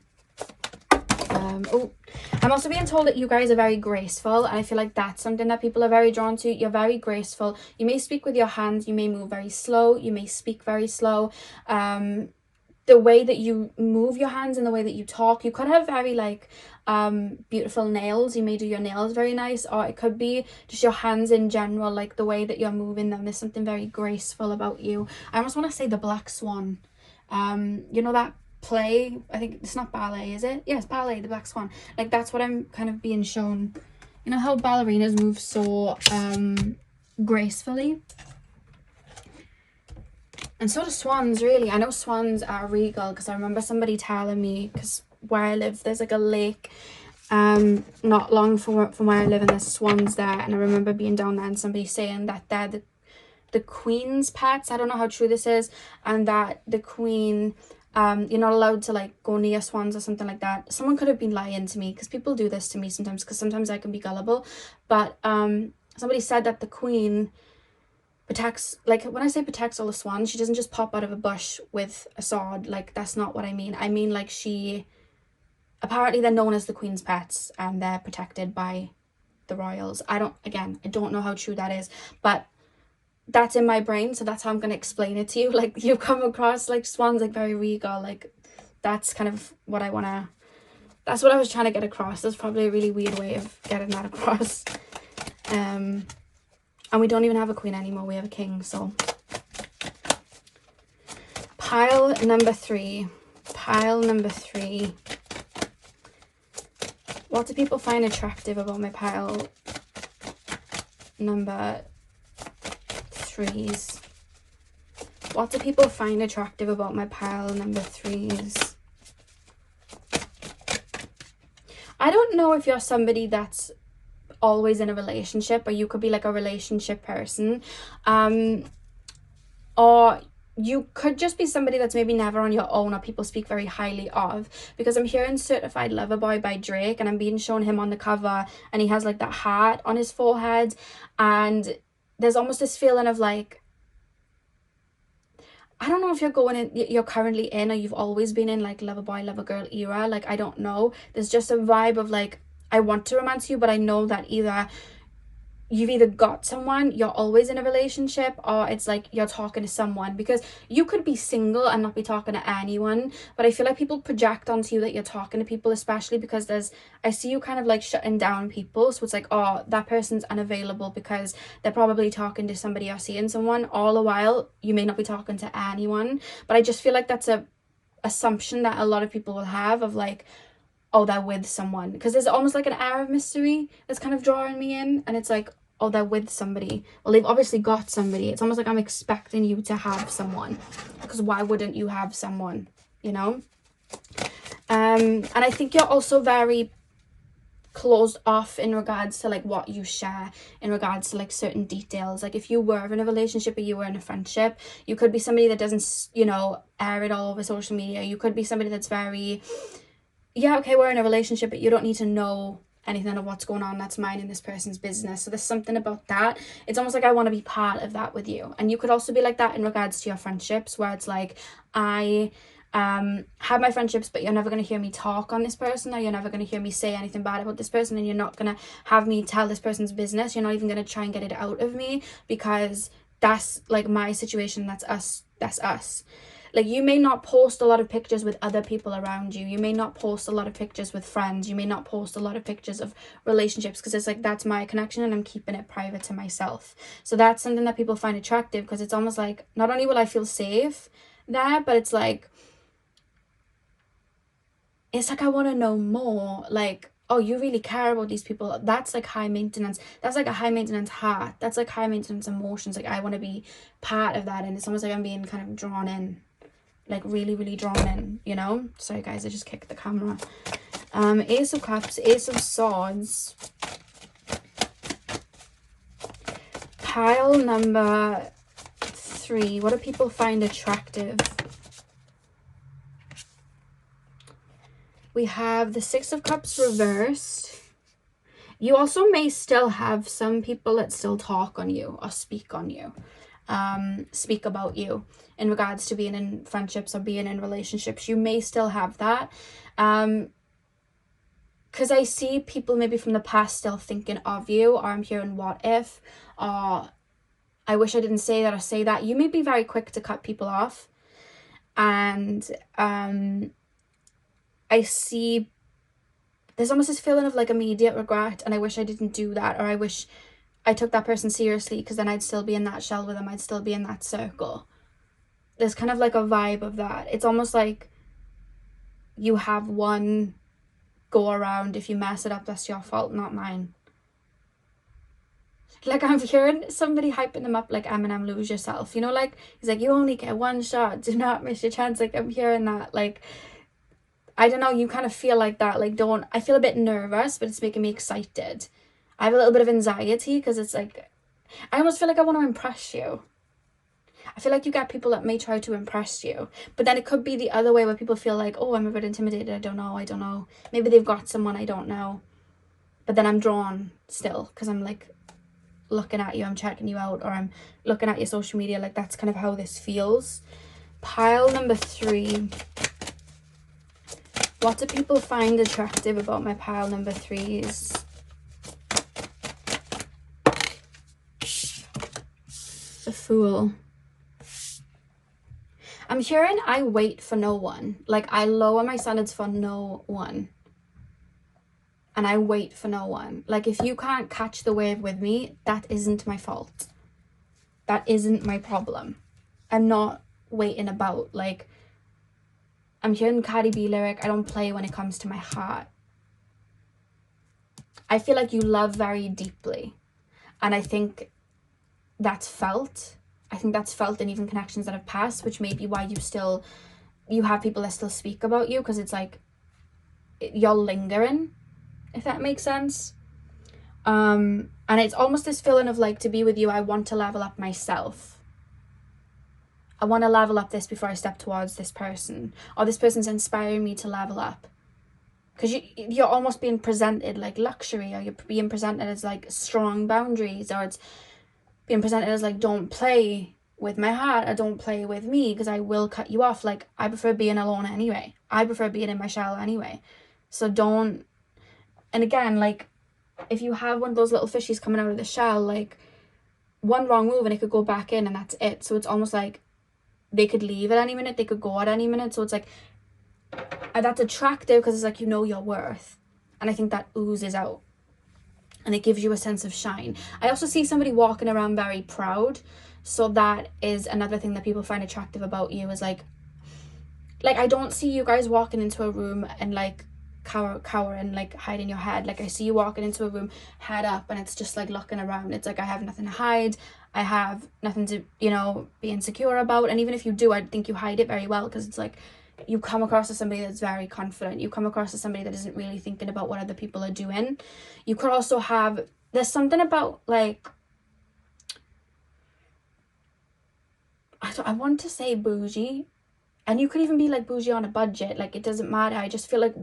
I'm also being told that you guys are very graceful, and I feel like that's something that people are very drawn to. You're very graceful. You may speak with your hands, you may move very slow, you may speak very slow. The way that you move your hands and the way that you talk, you could have very like beautiful nails. You may do your nails very nice, or it could be just your hands in general, like the way that you're moving them. There's something very graceful about you. I almost want to say the Black Swan. You know that play, I think it's not ballet, is it? Yes, ballet, the Black Swan. Like that's what I'm kind of being shown. You know how ballerinas move so gracefully, and so do swans, really. I know swans are regal because I remember somebody telling me, because where I live there's like a lake not long from where I live, and there's swans there, and I remember being down there and somebody saying that they're the queen's pets. I don't know how true this is, and that the queen, you're not allowed to like go near swans or something like that. Someone could have been lying to me, because people do this to me sometimes, because sometimes I can be gullible, but somebody said that the queen protects, like when I say protects all the swans, she doesn't just pop out of a bush with a sword. Like that's not what I mean. I mean like apparently they're known as the queen's pets, and they're protected by the royals. I don't know how true that is, but that's in my brain, so that's how I'm gonna explain it to you. Like you've come across like swans like very regal, like that's kind of what that's what I was trying to get across. That's probably a really weird way of getting that across. And we don't even have a queen anymore, we have a king. So pile number three. What do people find attractive about my pile number threes? What do people find attractive about my pile number threes? I don't know if you're somebody that's always in a relationship, or you could be like a relationship person, or you could just be somebody that's maybe never on your own, or people speak very highly of, because I'm hearing Certified Lover Boy by Drake, and I'm being shown him on the cover, and he has like that heart on his forehead, and there's almost this feeling of like, I don't know if you're going in, you're currently in, or you've always been in like lover boy, lover girl era. Like, I don't know. There's just a vibe of like, I want to romance you, but I know that you've either got someone, you're always in a relationship, or it's like you're talking to someone, because you could be single and not be talking to anyone. But I feel like people project onto you that you're talking to people, especially because I see you kind of like shutting down people. So it's like, oh, that person's unavailable because they're probably talking to somebody or seeing someone. All the while you may not be talking to anyone. But I just feel like that's a assumption that a lot of people will have of like, oh, they're with someone, because there's almost like an air of mystery that's kind of drawing me in, and it's like, oh, they're with somebody. Well, they've obviously got somebody. It's almost like I'm expecting you to have someone, because why wouldn't you have someone, you know? And I think you're also very closed off in regards to like what you share, in regards to like certain details. Like, if you were in a relationship or you were in a friendship, you could be somebody that doesn't, you know, air it all over social media. You could be somebody that's very, yeah, okay, we're in a relationship, but you don't need to know anything of what's going on. That's mine and this person's business. So there's something about that. It's almost like I want to be part of that with you. And you could also be like that in regards to your friendships, where it's like, I have my friendships, but you're never going to hear me talk on this person, or you're never going to hear me say anything bad about this person, and you're not going to have me tell this person's business. You're not even going to try and get it out of me, because that's like my situation. That's us. Like, you may not post a lot of pictures with other people around you. You may not post a lot of pictures with friends. You may not post a lot of pictures of relationships, because it's like, that's my connection and I'm keeping it private to myself. So that's something that people find attractive, because it's almost like, not only will I feel safe there, but it's like I want to know more. Like, oh, you really care about these people. That's like high maintenance. That's like a high maintenance heart. That's like high maintenance emotions. Like, I want to be part of that. And it's almost like I'm being kind of drawn in. Like, really, really drawn in, you know? Sorry, guys, I just kicked the camera. Ace of Cups, Ace of Swords. Pile number 3. What do people find attractive? We have the Six of Cups reversed. You also may still have some people that still talk on you or speak on you. Speak about you in regards to being in friendships or being in relationships. You may still have that, because I see people maybe from the past still thinking of you, or I'm hearing what if, or I wish I didn't say that, or say that. You may be very quick to cut people off, and I see there's almost this feeling of like immediate regret, and I wish I didn't do that, or I wish I took that person seriously, because then I'd still be in that shell with them. I'd still be in that circle. There's kind of like a vibe of that. It's almost like you have one go around. If you mess it up, that's your fault, not mine. Like, I'm hearing somebody hyping them up like Eminem, Lose Yourself. You know, like, he's like, you only get one shot. Do not miss your chance. Like, I'm hearing that. Like, I don't know. You kind of feel like that. Like, I feel a bit nervous, but it's making me excited. I have a little bit of anxiety, because it's like, I almost feel like I want to impress you. I feel like you get people that may try to impress you, but then it could be the other way, where people feel like, oh, I'm a bit intimidated. I don't know. Maybe they've got someone, I don't know. But then I'm drawn still, because I'm like looking at you, I'm checking you out, or I'm looking at your social media. Like, that's kind of how this feels. Pile number 3. What do people find attractive about my pile number 3s? The Fool. I'm hearing I wait for no one. Like, I lower my standards for no one. And I wait for no one. Like, if you can't catch the wave with me, that isn't my fault. That isn't my problem. I'm not waiting about. Like, I'm hearing Cardi B lyric, I don't play when it comes to my heart. I feel like you love very deeply. And I think that's felt. I think that's felt in even connections that have passed, which may be why you have people that still speak about you, because it's like you're lingering, if that makes sense. And it's almost this feeling of like, to be with you, I want to level up myself. I want to level up this before I step towards this person, or this person's inspiring me to level up. Because you're almost being presented like luxury, or you're being presented as like strong boundaries, or it's being presented as like, don't play with my heart, or don't play with me because I will cut you off. Like, I prefer being alone anyway. I prefer being in my shell anyway. So don't, and again, like, if you have one of those little fishies coming out of the shell, like, one wrong move and it could go back in and that's it. So it's almost like they could leave at any minute, they could go at any minute. So it's like, that's attractive because it's like, you know your worth. And I think that oozes out. And it gives you a sense of shine. I also see somebody walking around very proud. So that is another thing that people find attractive about you, is like I don't see you guys walking into a room and like cower and like hiding your head. Like, I see you walking into a room head up and it's just like looking around. It's like, I have nothing to hide. I have nothing to, you know, be insecure about. And even if you do, I think you hide it very well, because it's like, you come across as somebody that's very confident. You come across as somebody that isn't really thinking about what other people are doing. You could also have, there's something about like, I want to say bougie, and you could even be like bougie on a budget. Like, it doesn't matter. I just feel like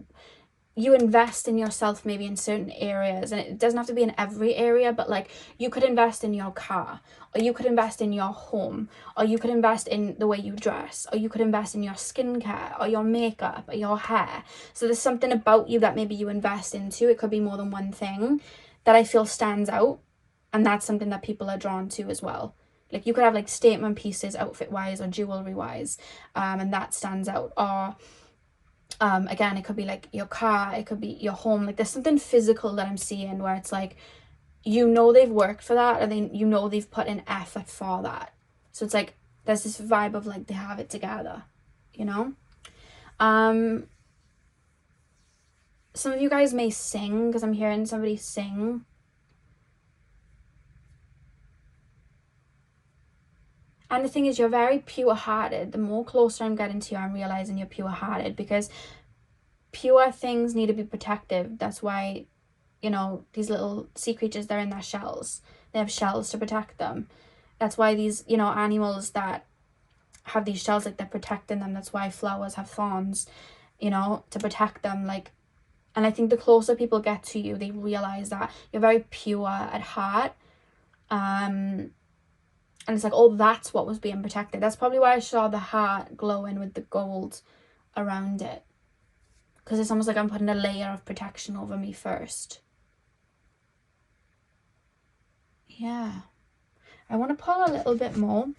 you invest in yourself maybe in certain areas, and it doesn't have to be in every area, but like, you could invest in your car, or you could invest in your home, or you could invest in the way you dress, or you could invest in your skincare or your makeup or your hair. So there's something about you that maybe you invest into. It could be more than one thing that I feel stands out, and that's something that people are drawn to as well. Like, you could have like statement pieces outfit wise or jewelry wise, and that stands out. Or again, it could be like your car, it could be your home. Like, there's something physical that I'm seeing where it's like, you know, they've worked for that, or you know they've put in effort for that. So it's like, there's this vibe of like, they have it together, you know. Some of you guys may sing, because I'm hearing somebody sing. And the thing is, you're very pure-hearted. The more closer I'm getting to you, I'm realizing you're pure-hearted, because pure things need to be protective. That's why, you know, these little sea creatures, they're in their shells. They have shells to protect them. That's why these, you know, animals that have these shells, like, they're protecting them. That's why flowers have thorns, you know, to protect them. Like, and I think the closer people get to you, they realize that you're very pure at heart. And it's like, oh, that's what was being protected. That's probably why I saw the heart glowing with the gold around it. Because it's almost like I'm putting a layer of protection over me first. Yeah. I want to pull a little bit more.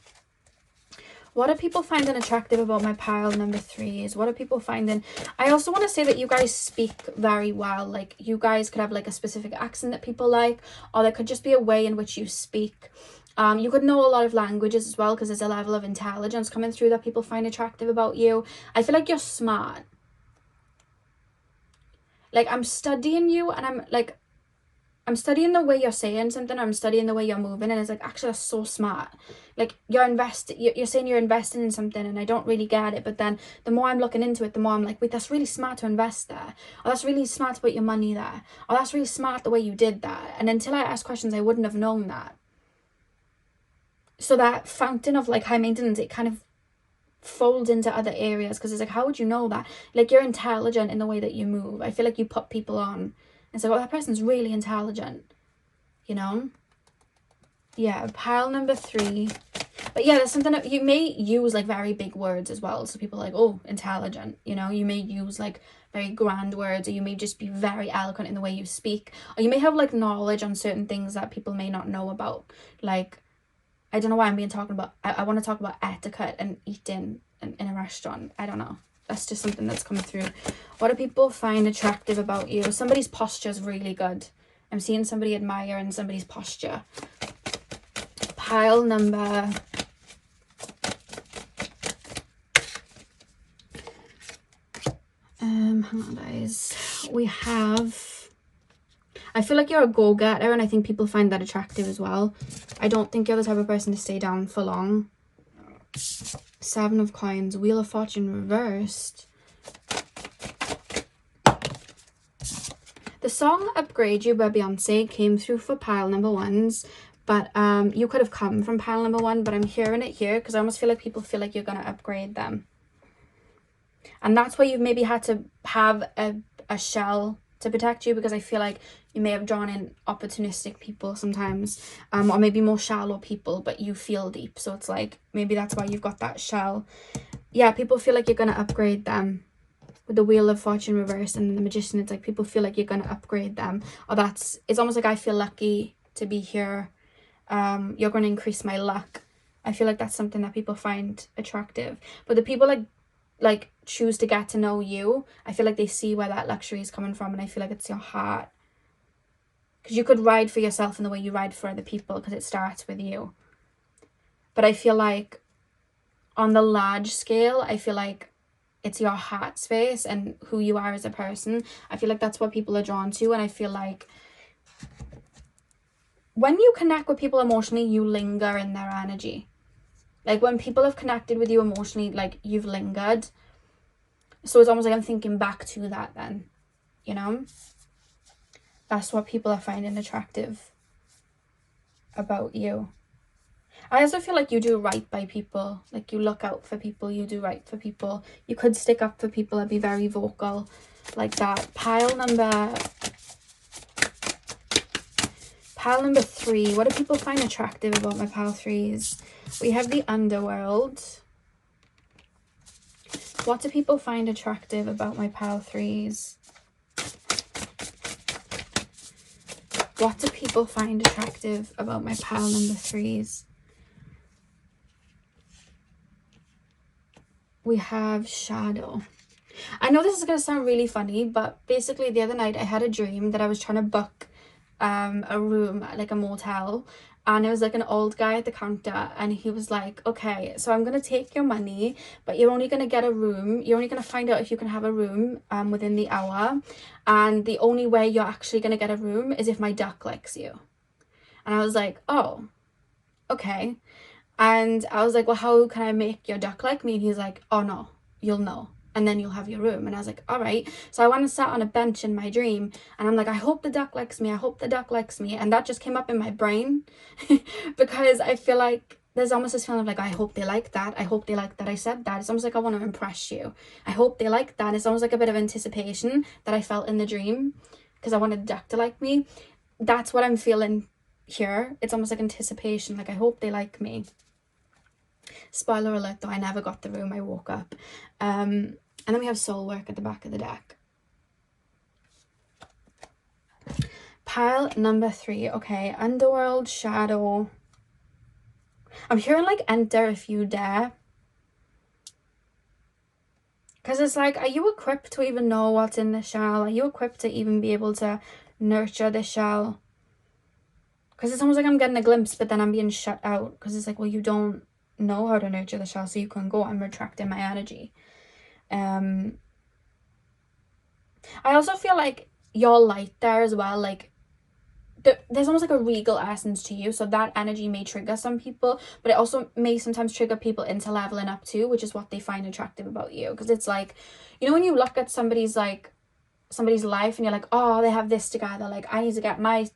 What are people finding attractive about my pile number 3s? What are people finding? I also want to say that you guys speak very well. Like, you guys could have like a specific accent that people like, or there could just be a way in which you speak. You could know a lot of languages as well, because there's a level of intelligence coming through that people find attractive about you. I feel like you're smart. Like, I'm studying you, and I'm studying the way you're saying something, I'm studying the way you're moving, and it's like, actually, that's so smart. Like, you're saying you're investing in something, and I don't really get it, but then the more I'm looking into it, the more I'm like, wait, that's really smart to invest there, or that's really smart to put your money there, or that's really smart the way you did that. And until I asked questions, I wouldn't have known that. So that fountain of like high maintenance, it kind of folds into other areas, because it's like, how would you know that? Like, you're intelligent in the way that you move. I feel like you put people on. It's like, oh, that person's really intelligent, you know? Yeah, pile number 3. But yeah, there's something that you may use like very big words as well. So people are like, oh, intelligent, you know? You may use like very grand words, or you may just be very eloquent in the way you speak. Or you may have like knowledge on certain things that people may not know about. Like, I don't know why I'm talking about, I want to talk about etiquette and eating in a restaurant. I don't know. That's just something that's coming through. What do people find attractive about you? Somebody's posture is really good. I'm seeing somebody admiring somebody's posture. Pile number... hang on, guys. We have... I feel like you're a go-getter, and I think people find that attractive as well. I don't think you're the type of person to stay down for long. 7 of Coins, Wheel of Fortune reversed. The song Upgrade You by Beyonce came through for pile number 1s, but you could have come from pile number 1, but I'm hearing it here because I almost feel like people feel like you're going to upgrade them. And that's why you've maybe had to have a shell to protect you, because I feel like You may have drawn in opportunistic people sometimes, or maybe more shallow people, but you feel deep. So it's like, maybe that's why you've got that shell. Yeah, people feel like you're going to upgrade them. With the Wheel of Fortune reversed and the Magician, it's like people feel like you're going to upgrade them. Or it's almost like I feel lucky to be here. You're going to increase my luck. I feel like that's something that people find attractive. But the people like choose to get to know you, I feel like they see where that luxury is coming from, and I feel like it's your heart. Because you could ride for yourself in the way you ride for other people, because it starts with you. But I feel like on the large scale, I feel like it's your heart space and who you are as a person. I feel like that's what people are drawn to. And I feel like when you connect with people emotionally, you linger in their energy. Like when people have connected with you emotionally, like you've lingered. So it's almost like I'm thinking back to that then, you know? That's what people are finding attractive about you. I also feel like you do right by people. Like you look out for people, you do right for people. You could stick up for people and be very vocal like that. Pile number 3. What do people find attractive about my pile 3s? We have the underworld. What do people find attractive about my pile 3s? What do people find attractive about my pile number 3s? We have shadow. I know this is going to sound really funny, but basically the other night I had a dream that I was trying to book a room at like a motel, and it was like an old guy at the counter, and he was like, okay, so I'm going to take your money, but you're only going to get a room. You're only going to find out if you can have a room within the hour, and the only way you're actually going to get a room is if my duck likes you. And I was like, oh, okay. And I was like, well, how can I make your duck like me? And he's like, oh no, you'll know, and then you'll have your room. And I was like, all right. So I went and sat on a bench in my dream, and I'm like, I hope the duck likes me. I hope the duck likes me. And that just came up in my brain because I feel like there's almost this feeling of like, I hope they like that. I hope they like that I said that. It's almost like I want to impress you. I hope they like that. It's almost like a bit of anticipation that I felt in the dream because I wanted the duck to like me. That's what I'm feeling here. It's almost like anticipation. Like, I hope they like me. Spoiler alert though, I never got the room. I woke up. And then we have soul work at the back of the deck. Pile number 3. Okay, underworld, shadow. I'm hearing like enter if you dare. Because it's like, are you equipped to even know what's in the shell? Are you equipped to even be able to nurture the shell? Because it's almost like I'm getting a glimpse, but then I'm being shut out. Because it's like, well, you don't know how to nurture the shell, so you can go. I'm retracting my energy. I also feel like your light there as well, like there's almost like a regal essence to you, so that energy may trigger some people, but it also may sometimes trigger people into leveling up too, which is what they find attractive about you. Because it's like, you know, when you look at somebody's life and you're like, oh, they have this together, like I need to get my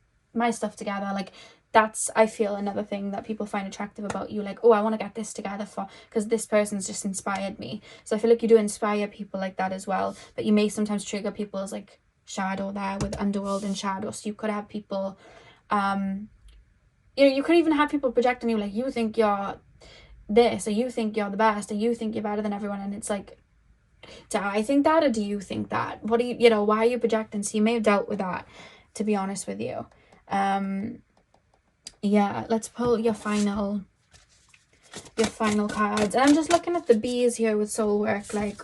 stuff together. Like that's, I feel, another thing that people find attractive about you. Like, oh, I want to get this together because this person's just inspired me. So I feel like you do inspire people like that as well, but you may sometimes trigger people's like shadow there with underworld and shadow. So you could have people, you know, you could even have people project on you like, you think you're this, or you think you're the best, or you think you're better than everyone. And it's like, do I think that, or do you think that? What do you know, why are you projecting? So you may have dealt with that, to be honest with you. Yeah, let's pull your final cards. And I'm just looking at the bees here with soul work, like,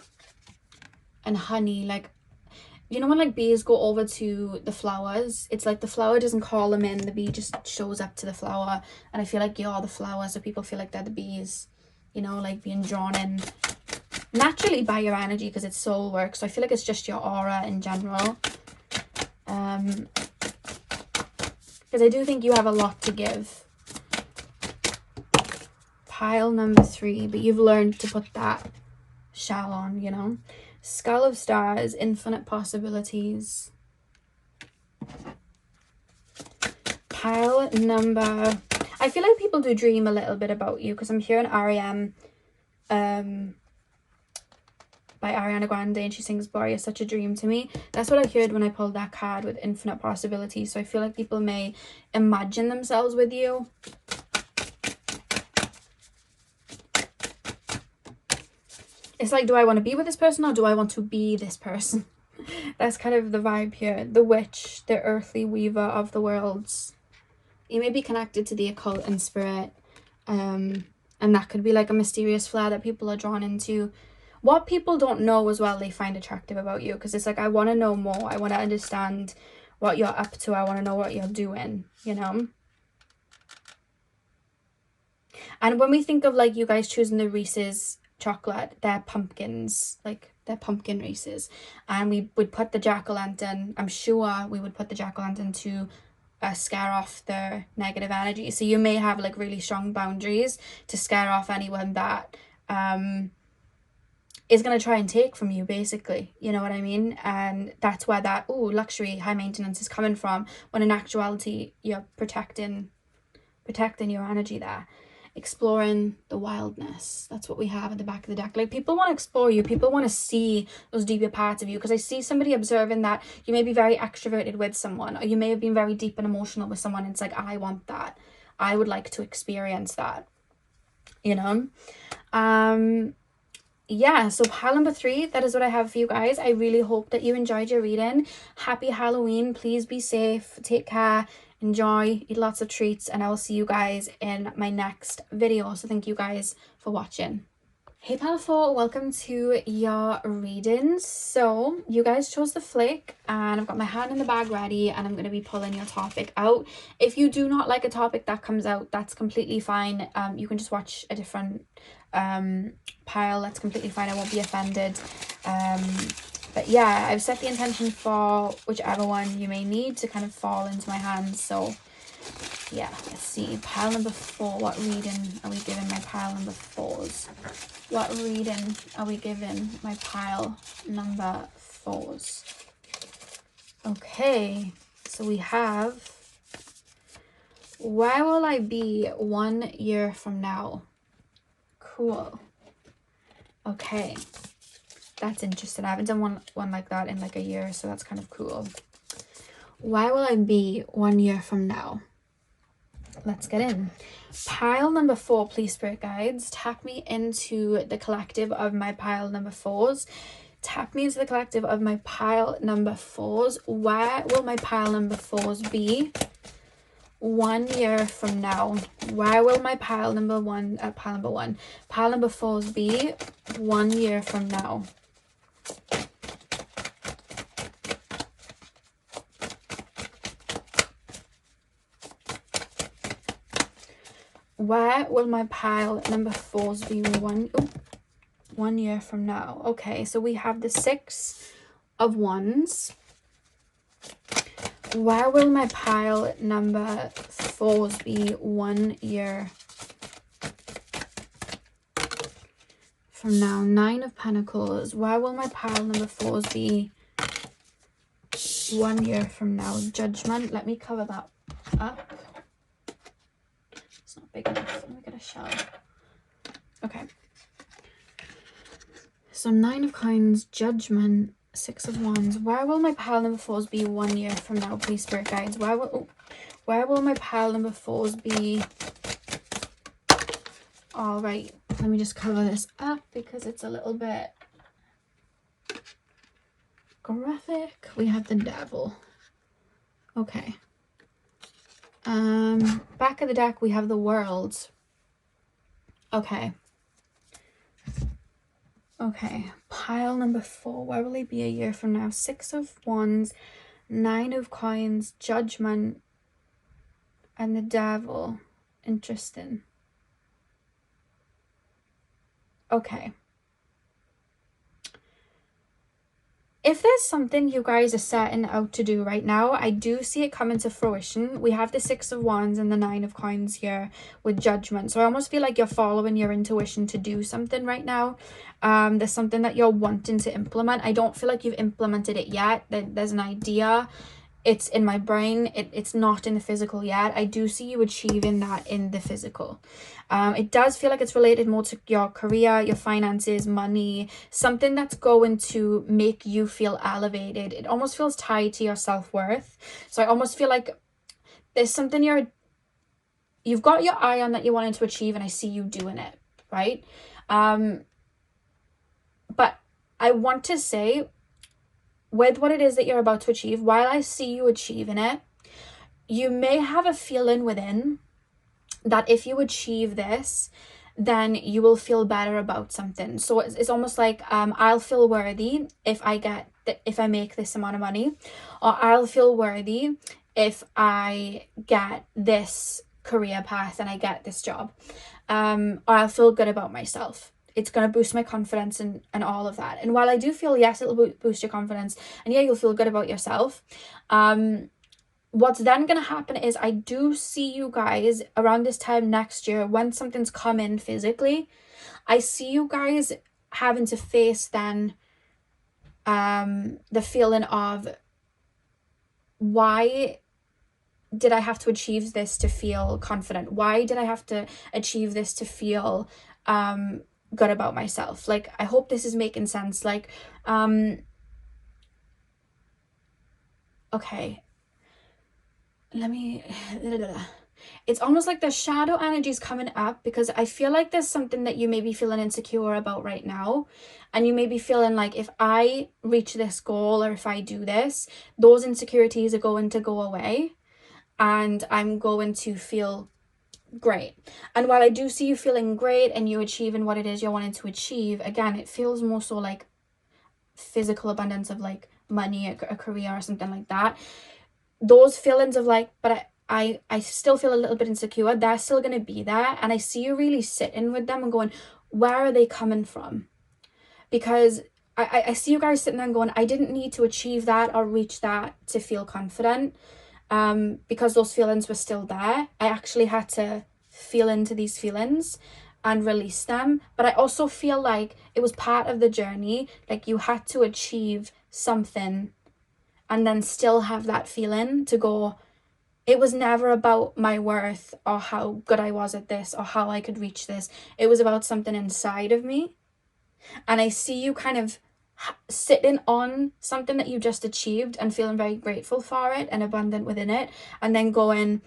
and honey. Like, you know when like bees go over to the flowers, it's like the flower doesn't call them in, the bee just shows up to the flower. And I feel like you're the flower, so people feel like they're the bees, you know, like being drawn in naturally by your energy because it's soul work. So I feel like it's just your aura in general. Because I do think you have a lot to give. Pile number 3, but you've learned to put that shell on, you know. Skull of Stars, infinite possibilities. Pile number, I feel like people do dream a little bit about you because I'm hearing REM. by Ariana Grande, and she sings Boy is such a dream to me. That's what I heard when I pulled that card with infinite possibilities. So I feel like people may imagine themselves with you. It's like, do I want to be with this person or do I want to be this person? That's kind of the vibe here. The witch, the earthly weaver of the worlds. You may be connected to the occult and spirit. And that could be like a mysterious flair that people are drawn into. What people don't know as well, they find attractive about you. Because it's like, I want to know more. I want to understand what you're up to. I want to know what you're doing, you know? And when we think of like you guys choosing the Reese's chocolate, they're pumpkins, like they're pumpkin Reese's, and we would put the jack-o'-lantern, I'm sure we would put the jack-o'-lantern to scare off the negative energy. So you may have like really strong boundaries to scare off anyone that is going to try and take from you, basically, you know what I mean? And that's where that luxury, high maintenance is coming from, when in actuality you're protecting your energy there. Exploring the wildness, that's what we have at the back of the deck. Like, people want to explore you, people want to see those deeper parts of you, because I see somebody observing that you may be very extroverted with someone, or you may have been very deep and emotional with someone, and it's like, I want that, I would like to experience that, you know? Yeah, so pile number 3, that is what I have for you guys. I really hope that you enjoyed your reading. Happy Halloween. Please be safe, take care, enjoy, eat lots of treats, and I will see you guys in my next video. So thank you guys for watching. Hey pile 4, welcome to your readings. So you guys chose the flick, and I've got my hand in the bag ready, and I'm going to be pulling your topic out. If you do not like a topic that comes out, that's completely fine. You can just watch a different pile. That's completely fine. I won't be offended. But yeah, I've set the intention for whichever one you may need to kind of fall into my hands. So yeah, let's see. Pile number 4, what reading are we giving my pile number 4s? What reading are we giving my pile number 4s? Okay, so we have, where will I be 1 year from now? Cool. Okay, that's interesting. I haven't done one like that in like a year, so that's kind of cool. Where will I be 1 year from now? Let's get in. Pile number 4, please, spirit guides, tap me into the collective of my pile number 4s. Tap me into the collective of my pile number 4s. Where will my pile number 4s be 1 year from now? Where will my pile number 4s be 1 year from now? Where will my pile number 4s be 1 year from now? Okay, so we have the 6 of Wands. Where will my pile number 4s be 1 year from now? 9 of Pentacles. Where will my pile number 4s be 1 year from now? Judgment. Let me cover that up. It's not big enough. Let me get a shell. Okay. So 9 of Coins, Judgment, 6 of Wands. Where will my pile number 4s be 1 year from now, please, spirit guides? Where will my pile number 4s be? All right, let me just cover this up because it's a little bit graphic. We have the Devil. Okay. Back of the deck we have the World. Okay. Okay, pile number 4, where will he be a year from now? 6 of Wands, 9 of Coins, Judgment, and the Devil. Interesting. Okay. If there's something you guys are setting out to do right now, I do see it coming to fruition. We have the 6 of Wands and the 9 of Coins here with Judgment. So I almost feel like you're following your intuition to do something right now. There's something that you're wanting to implement. I don't feel like you've implemented it yet. There's an idea it's in my brain. It's not in the physical yet. I do see you achieving that in the physical. It does feel like it's related more to your career, your finances, money, something that's going to make you feel elevated. It almost feels tied to your self-worth. So I almost feel like there's something you've got your eye on that you're wanting to achieve, and I see you doing it, right? But I want to say, with what it is that you're about to achieve, while I see you achieving it, you may have a feeling within that if you achieve this, then you will feel better about something. So it's almost like I'll feel worthy if I make this amount of money, or I'll feel worthy if I get this career path and I get this job, or I'll feel good about myself. It's going to boost my confidence and all of that. And while I do feel, yes, it'll boost your confidence, and yeah, you'll feel good about yourself, what's then going to happen is I do see you guys around this time next year, when something's come in physically, I see you guys having to face then the feeling of, why did I have to achieve this to feel confident? Why did I have to achieve this to feel good about myself? Like, I hope this is making sense. Like, okay, it's almost like the shadow energy is coming up, because I feel like there's something that you may be feeling insecure about right now, and you may be feeling like, if I reach this goal, or if I do this, those insecurities are going to go away and I'm going to feel great. And while I do see you feeling great and you achieving what it is you're wanting to achieve, again, it feels more so like physical abundance of like money, a career or something like that. Those feelings of like, but I still feel a little bit insecure, they're still going to be there. And I see you really sitting with them and going, where are they coming from? Because I see you guys sitting there and going, I didn't need to achieve that or reach that to feel confident, because those feelings were still there. I actually had to feel into these feelings and release them. But I also feel like it was part of the journey. Like, you had to achieve something and then still have that feeling to go, it was never about my worth or how good I was at this or how I could reach this. It was about something inside of me. And I see you kind of sitting on something that you just achieved and feeling very grateful for it and abundant within it, and then going,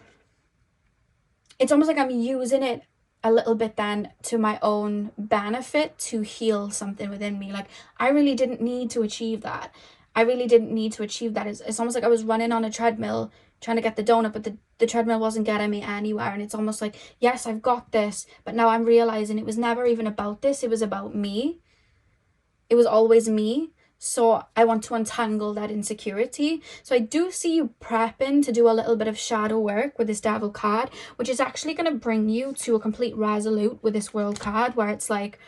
it's almost like I'm using it a little bit then to my own benefit to heal something within me. Like, I really didn't need to achieve that. It's almost like I was running on a treadmill trying to get the donut, but the treadmill wasn't getting me anywhere. And it's almost like, yes, I've got this, but now I'm realizing it was never even about this. It was about me. It was always me. So I want to untangle that insecurity. So I do see you prepping to do a little bit of shadow work with this Devil card, which is actually going to bring you to a complete resolute with this World card, where it's like,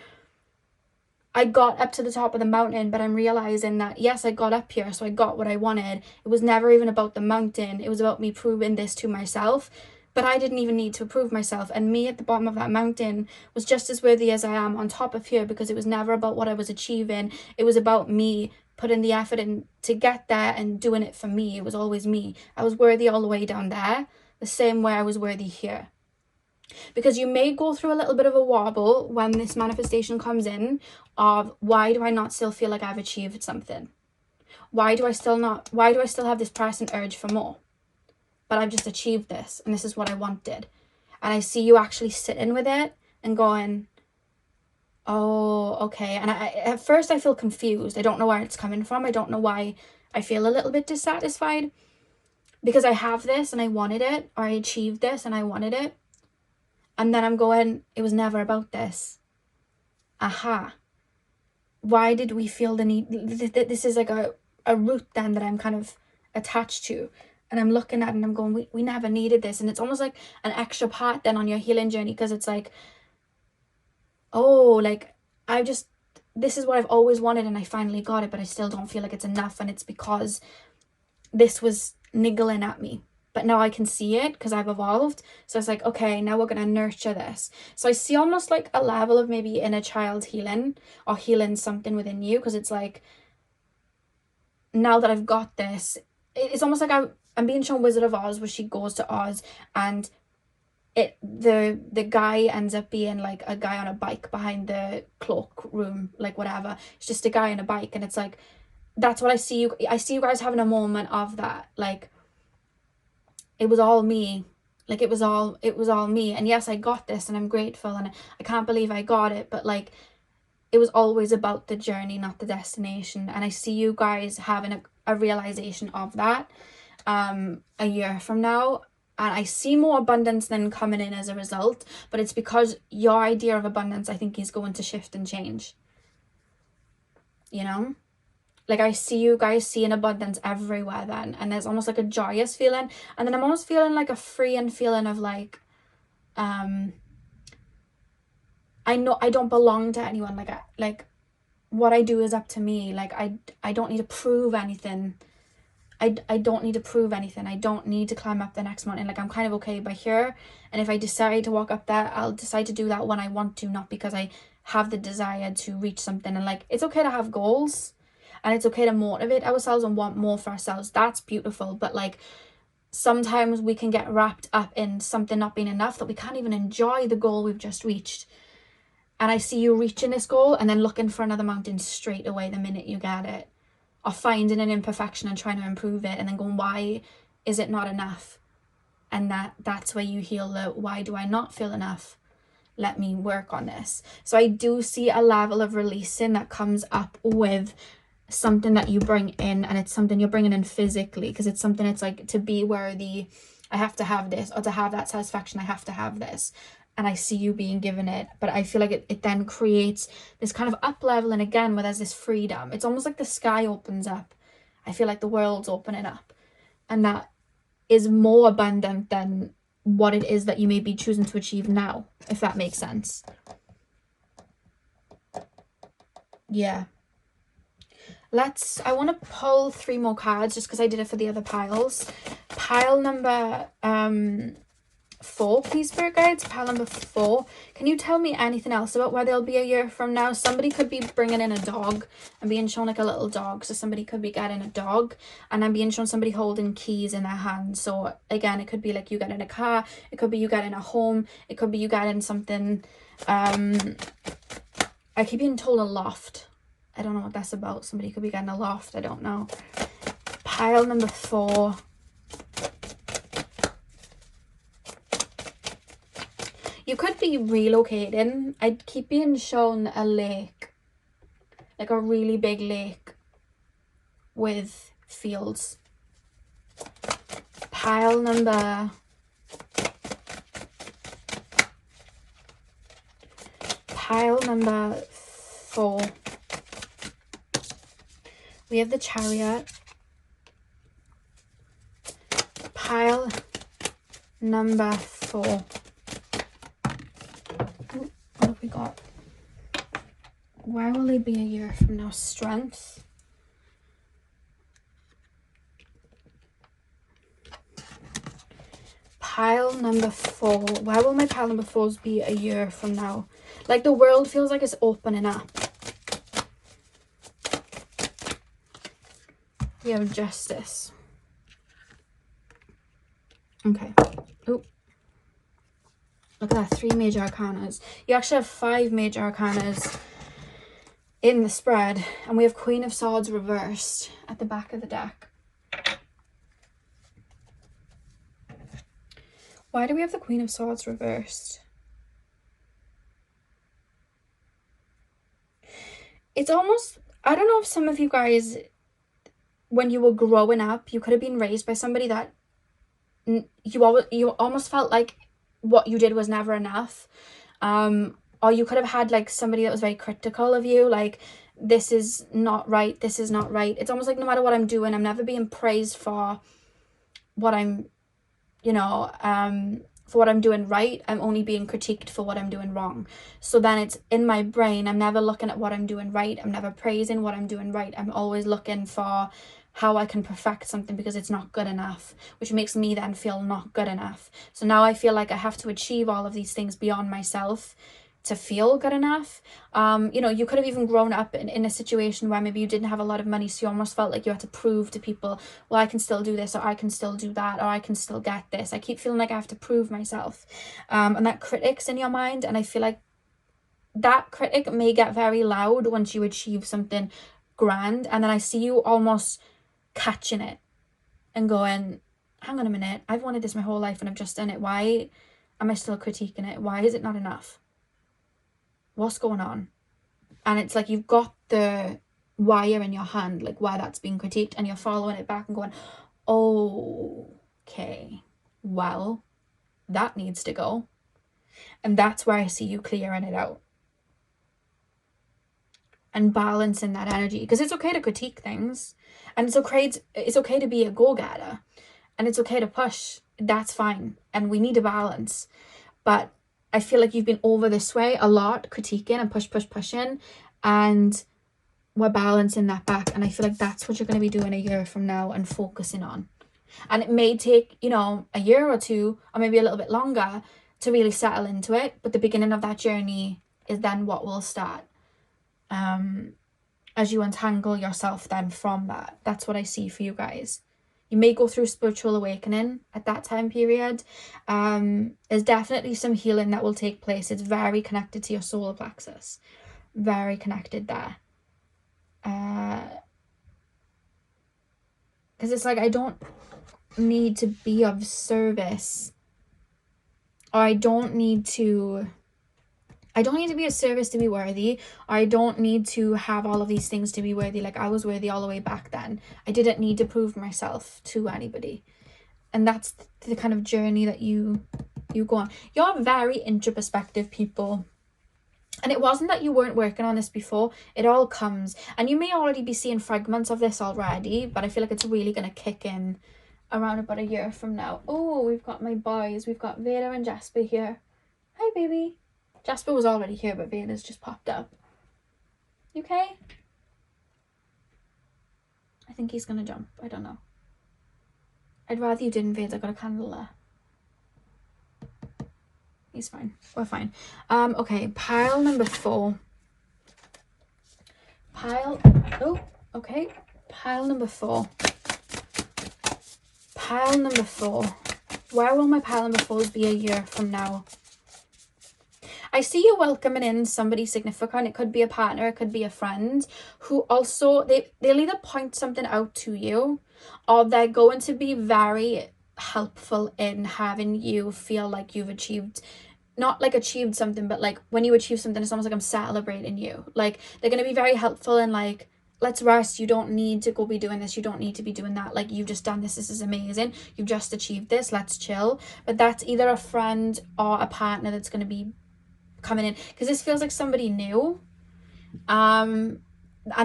I got up to the top of the mountain, but I'm realizing that, yes, I got up here, so I got what I wanted. It was never even about the mountain. It was about me proving this to myself. But I didn't even need to prove myself. And me at the bottom of that mountain was just as worthy as I am on top of here, because it was never about what I was achieving. It was about me putting the effort in to get there and doing it for me. It was always me. I was worthy all the way down there, the same way I was worthy here. Because you may go through a little bit of a wobble when this manifestation comes in of, why do I not still feel like I've achieved something? Why do I still have this pressing urge for more? But I've just achieved this and this is what I wanted. And I see you actually sitting with it and going, oh, okay. And at first I feel confused. I don't know where it's coming from. I don't know why I feel a little bit dissatisfied, because I have this and I wanted it, or I achieved this and I wanted it. And then I'm going, it was never about this. Aha. Why did we feel the need? This is like a root then that I'm kind of attached to. And I'm looking at it and I'm going, we never needed this. And it's almost like an extra part then on your healing journey, because it's like, oh, like, this is what I've always wanted and I finally got it, but I still don't feel like it's enough. And it's because this was niggling at me. But now I can see it because I've evolved. So it's like, okay, now we're going to nurture this. So I see almost like a level of maybe inner child healing, or healing something within you, because it's like, now that I've got this, it's almost like I'm being shown Wizard of Oz, where she goes to Oz and the guy ends up being like a guy on a bike behind the cloak room, like whatever. It's just a guy on a bike, and it's like, that's what I see you guys having a moment of that, like it was all me, like it was all me, and yes, I got this and I'm grateful and I can't believe I got it, but like it was always about the journey, not the destination. And I see you guys having a realization of that a year from now. And I see more abundance than coming in as a result, but it's because your idea of abundance, I think, is going to shift and change. You know? Like, I see you guys seeing abundance everywhere then, and there's almost like a joyous feeling, and then I'm almost feeling like a freeing feeling of like, I know I don't belong to anyone, like what I do is up to me, like I don't need to prove anything. I don't need to prove anything. I don't need to climb up the next mountain. Like, I'm kind of okay by here. And if I decide to walk up there, I'll decide to do that when I want to, not because I have the desire to reach something. And like, it's okay to have goals, and it's okay to motivate ourselves and want more for ourselves. That's beautiful. But like, sometimes we can get wrapped up in something not being enough, that we can't even enjoy the goal we've just reached. And I see you reaching this goal and then looking for another mountain straight away the minute you get it. Or finding an imperfection and trying to improve it, and then going, why is it not enough? And that's where you heal the, why do I not feel enough? Let me work on this. So I do see a level of releasing that comes up with something that you bring in, and it's something you're bringing in physically, because it's something, it's like, to be worthy, I have to have this, or to have that satisfaction, I have to have this. And I see you being given it, but I feel like it then creates this kind of up leveling again, where there's this freedom. It's almost like the sky opens up. I feel like the world's opening up, and that is more abundant than what it is that you may be choosing to achieve now, if that makes sense. Yeah. I want to pull 3 more cards, just because I did it for the other piles. Pile number 4, please, spirit guides. Pile number 4. Can you tell me anything else about where they'll be a year from now? Somebody could be bringing in a dog. I'm being shown like a little dog, so somebody could be getting a dog, and I'm being shown somebody holding keys in their hands. So again, it could be like you getting a car, it could be you getting a home, it could be you getting something. I keep being told a loft. I don't know what that's about. Somebody could be getting a loft. I don't know. Pile number 4. You could be relocating. I keep being shown a lake, like a really big lake with fields. Pile number 4. We have the Chariot. Pile number 4. What have we got? Where will they be a year from now? Strength. Pile number 4. Where will my pile number 4s be a year from now? Like, the world feels like it's opening up. We have Justice. Okay. Oh. Look at that, 3 major arcanas. You actually have 5 major arcanas in the spread. And we have Queen of Swords reversed at the back of the deck. Why do we have the Queen of Swords reversed? It's almost, I don't know if some of you guys, when you were growing up, you could have been raised by somebody that you almost felt like what you did was never enough. Or you could have had like somebody that was very critical of you, like, this is not right, this is not right. It's almost like no matter what I'm doing, I'm never being praised for what I'm, you know, for what I'm doing right. I'm only being critiqued for what I'm doing wrong. So then it's in my brain, I'm never looking at what I'm doing right, I'm never praising what I'm doing right. I'm always looking for how I can perfect something because it's not good enough, which makes me then feel not good enough. So now I feel like I have to achieve all of these things beyond myself to feel good enough. You know, you could have even grown up in a situation where maybe you didn't have a lot of money, so you almost felt like you had to prove to people, well, I can still do this, or I can still do that, or I can still get this. I keep feeling like I have to prove myself. And that critic's in your mind, and I feel like that critic may get very loud once you achieve something grand, and then I see you almost catching it and going, hang on a minute, I've wanted this my whole life and I've just done it. Why am I still critiquing it? Why is it not enough? What's going on? And it's like you've got the wire in your hand, like why that's being critiqued, and you're following it back and going, oh, okay, well, that needs to go. And that's where I see you clearing it out and balancing that energy, because it's okay to critique things, and it's okay to be a go-getter, and it's okay to push. That's fine, and we need a balance. But I feel like you've been over this way a lot, critiquing and pushing, and we're balancing that back. And I feel like that's what you're going to be doing a year from now and focusing on. And it may take, you know, a year or two, or maybe a little bit longer to really settle into it. But the beginning of that journey is then what will start. As you untangle yourself then from that. That's what I see for you guys. You may go through spiritual awakening at that time period. There's definitely some healing that will take place. It's very connected to your solar plexus. Very connected there. Because it's like, I don't need to be of service. Or I don't need to be of service to be worthy. I don't need to have all of these things to be worthy. Like, I was worthy all the way back then. I didn't need to prove myself to anybody. And that's the kind of journey that you go on. You're very introspective people. And it wasn't that you weren't working on this before. It all comes. And you may already be seeing fragments of this already, but I feel like it's really going to kick in around about a year from now. Oh, we've got my boys. We've got Veda and Jasper here. Hi, baby. Jasper was already here, but Veda's just popped up. You okay? I think he's gonna jump. I don't know. I'd rather you didn't, Veda. I got a candle there. He's fine. We're fine. Okay, pile number 4. Pile number 4. Pile number 4. Where will my pile number 4s be a year from now? I see you welcoming in somebody significant. It could be a partner, it could be a friend, who also, they'll either point something out to you, or they're going to be very helpful in having you feel like you've achieved, not like achieved something, but like when you achieve something, it's almost like I'm celebrating you. Like, they're going to be very helpful in like, let's rest, you don't need to go be doing this, you don't need to be doing that, like, you've just done this is amazing, you've just achieved this, let's chill. But that's either a friend or a partner that's going to be coming in, because this feels like somebody new, and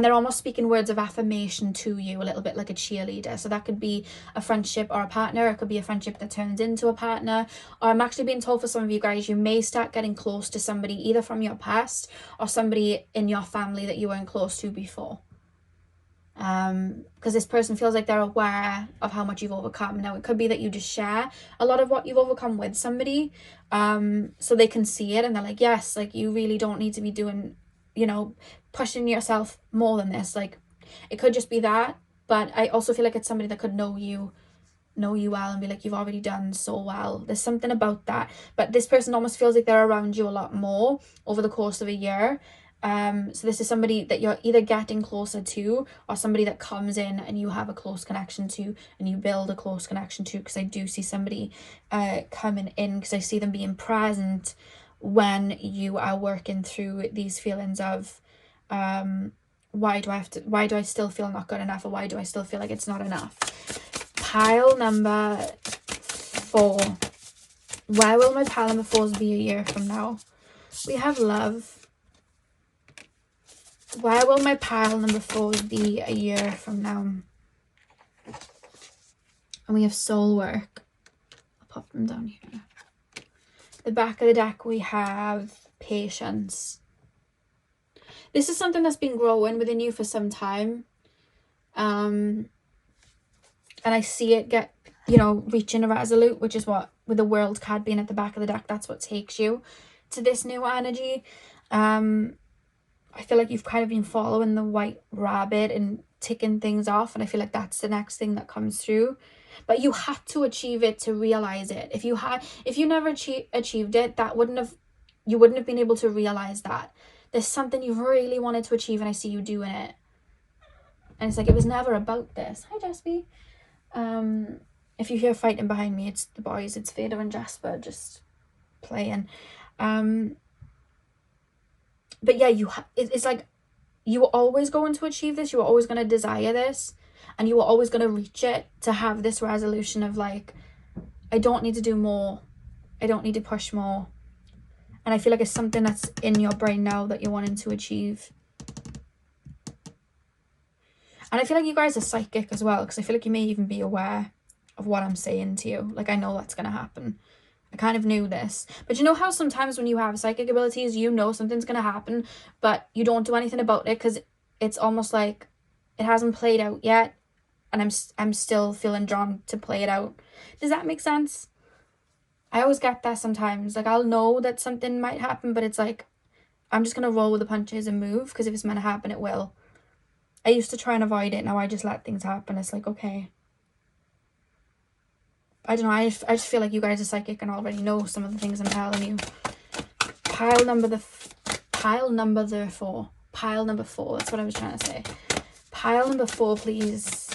they're almost speaking words of affirmation to you, a little bit like a cheerleader. So that could be a friendship or a partner. It could be a friendship that turns into a partner. Or I'm actually being told for some of you guys, you may start getting close to somebody either from your past or somebody in your family that you weren't close to before. Because this person feels like they're aware of how much you've overcome. Now, it could be that you just share a lot of what you've overcome with somebody, so they can see it and they're like, yes, like, you really don't need to be doing, you know, pushing yourself more than this. Like, it could just be that. But I also feel like it's somebody that could know you well and be like, you've already done so well. There's something about that. But this person almost feels like they're around you a lot more over the course of a year. So this is somebody that you're either getting closer to, or somebody that comes in and you have a close connection to and you build a close connection to, because I do see somebody coming in, because I see them being present when you are working through these feelings of why do I still feel not good enough, or why do I still feel like it's not enough. Pile number 4. Where will my pile number 4s be a year from now? We have love. Where will my pile number 4s be a year from now? And we have soul work. I'll pop them down here. The back of the deck, we have patience. This is something that's been growing within you for some time. And I see it get, you know, reaching a resolute, which is what, with the World card being at the back of the deck, that's what takes you to this new energy. I feel like you've kind of been following the white rabbit and ticking things off, and I feel like that's the next thing that comes through. But you had to achieve it to realize it. If you never achieved it, you wouldn't have been able to realize that there's something you really wanted to achieve, and I see you doing it. And it's like, it was never about this. Hi, Jasper. If you hear fighting behind me, it's the boys. It's Vader and Jasper just playing. But yeah, it's like you were always going to achieve this. You were always going to desire this, and you were always going to reach it, to have this resolution of like, I don't need to do more. I don't need to push more. And I feel like it's something that's in your brain now that you're wanting to achieve. And I feel like you guys are psychic as well, because I feel like you may even be aware of what I'm saying to you. Like, I know that's going to happen. I kind of knew this. But you know how sometimes when you have psychic abilities, you know something's going to happen, but you don't do anything about it because it's almost like it hasn't played out yet, and I'm still feeling drawn to play it out. Does that make sense? I always get that sometimes. Like, I'll know that something might happen, but it's like, I'm just going to roll with the punches and move, because if it's meant to happen, it will. I used to try and avoid it. Now I just let things happen. It's like, okay. I don't know, I just feel like you guys are psychic and already know some of the things I'm telling you. Pile number 4. Pile number 4, that's what I was trying to say. Pile number 4, please.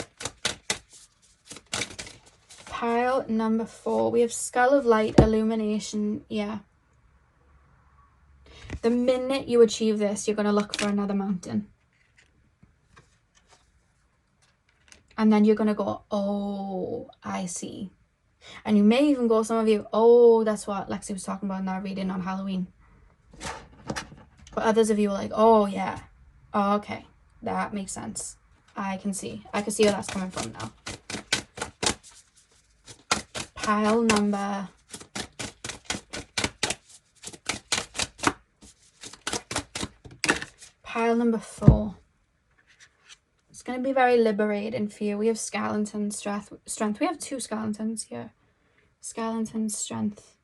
Pile number 4. We have Skull of Light, Illumination. Yeah. The minute you achieve this, you're going to look for another mountain. And then you're going to go, oh, I see. And you may even go, some of you, oh, that's what Lexi was talking about in that reading on Halloween. But others of you are like, oh, yeah. Oh, okay. That makes sense. I can see where that's coming from now. Pile number... Pile number 4. It's going to be very liberating for you. We have skeleton strength. We have 2 skeletons here. Skeleton strength.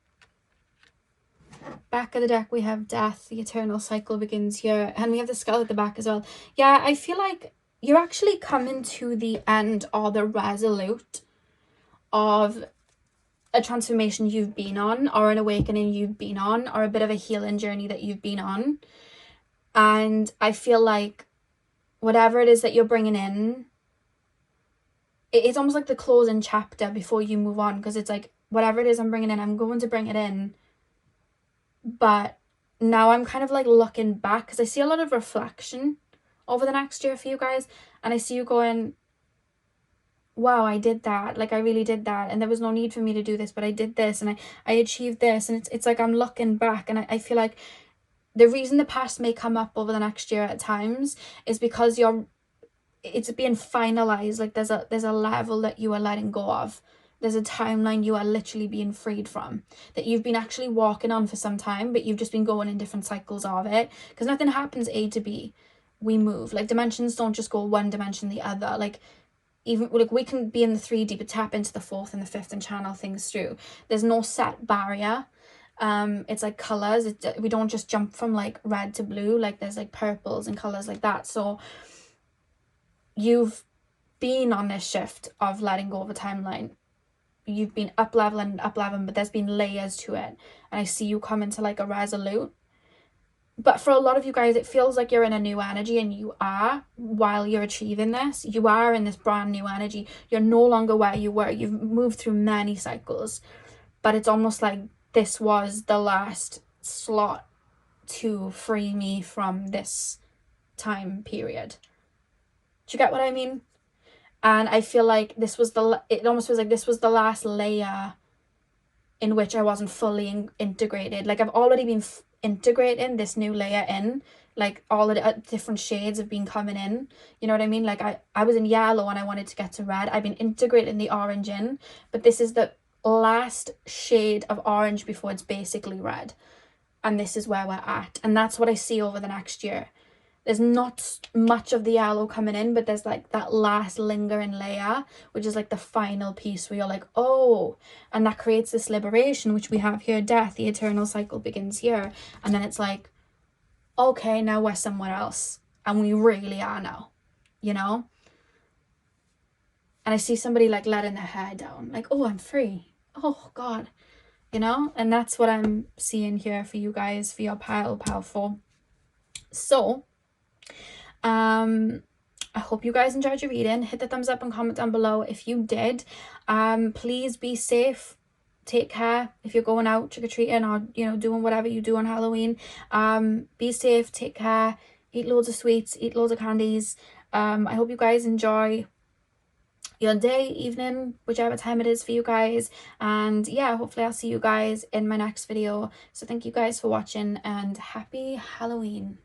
Back of the deck we have death. The eternal cycle begins here. And we have the skull at the back as well. Yeah, I feel like you're actually coming to the end or the resolute of a transformation you've been on, or an awakening you've been on, or a bit of a healing journey that you've been on. And I feel like whatever it is that you're bringing in, it's almost like the closing chapter before you move on, because it's like, whatever it is I'm bringing in, I'm going to bring it in. But now I'm kind of like looking back, because I see a lot of reflection over the next year for you guys, and I see you going, wow, I did that, like I really did that, and there was no need for me to do this, but I did this, and I achieved this, and it's like I'm looking back, and I feel like the reason the past may come up over the next year at times is because it's being finalized. Like there's a level that you are letting go of. There's a timeline you are literally being freed from, that you've been actually walking on for some time, but you've just been going in different cycles of it, because nothing happens A to B. We move. Like, dimensions don't just go one dimension the other. Like, even like we can be in the 3D but tap into the 4th and the 5th and channel things through. There's no set barrier. It's like colors. We don't just jump from like red to blue. Like, there's like purples and colors like that. So you've been on this shift of letting go of a timeline. You've been up leveling, but there's been layers to it, and I see you come into like a resolute. But for a lot of you guys, it feels like you're in a new energy, and you are, while you're achieving this, you are in this brand new energy. You're no longer where you were. You've moved through many cycles, but it's almost like this was the last slot to free me from this time period. Do you get what I mean? And I feel like it almost feels like this was the last layer in which I wasn't fully integrated. Like, I've already been integrating this new layer in, like all the different shades have been coming in. You know what I mean? Like, I was in yellow and I wanted to get to red. I've been integrating the orange in, but this is the last shade of orange before it's basically red. And this is where we're at. And that's what I see over the next year. there's not much of the yellow coming in, but there's like that last lingering layer, which is like the final piece where you're like, oh, and that creates this liberation, which we have here, death, the eternal cycle begins here. And then it's like, okay, now we're somewhere else, and we really are now, you know. And I see somebody like letting their hair down, like, oh, I'm free, oh God, you know. And that's what I'm seeing here for you guys, for your pile powerful. So I hope you guys enjoyed your reading. Hit the thumbs up and comment down below if you did. Please be safe, take care if you're going out trick-or-treating, or, you know, doing whatever you do on Halloween. Be safe, take care, eat loads of sweets, eat loads of candies. I hope you guys enjoy your day, evening, whichever time it is for you guys. And yeah, hopefully I'll see you guys in my next video. So thank you guys for watching, and happy Halloween.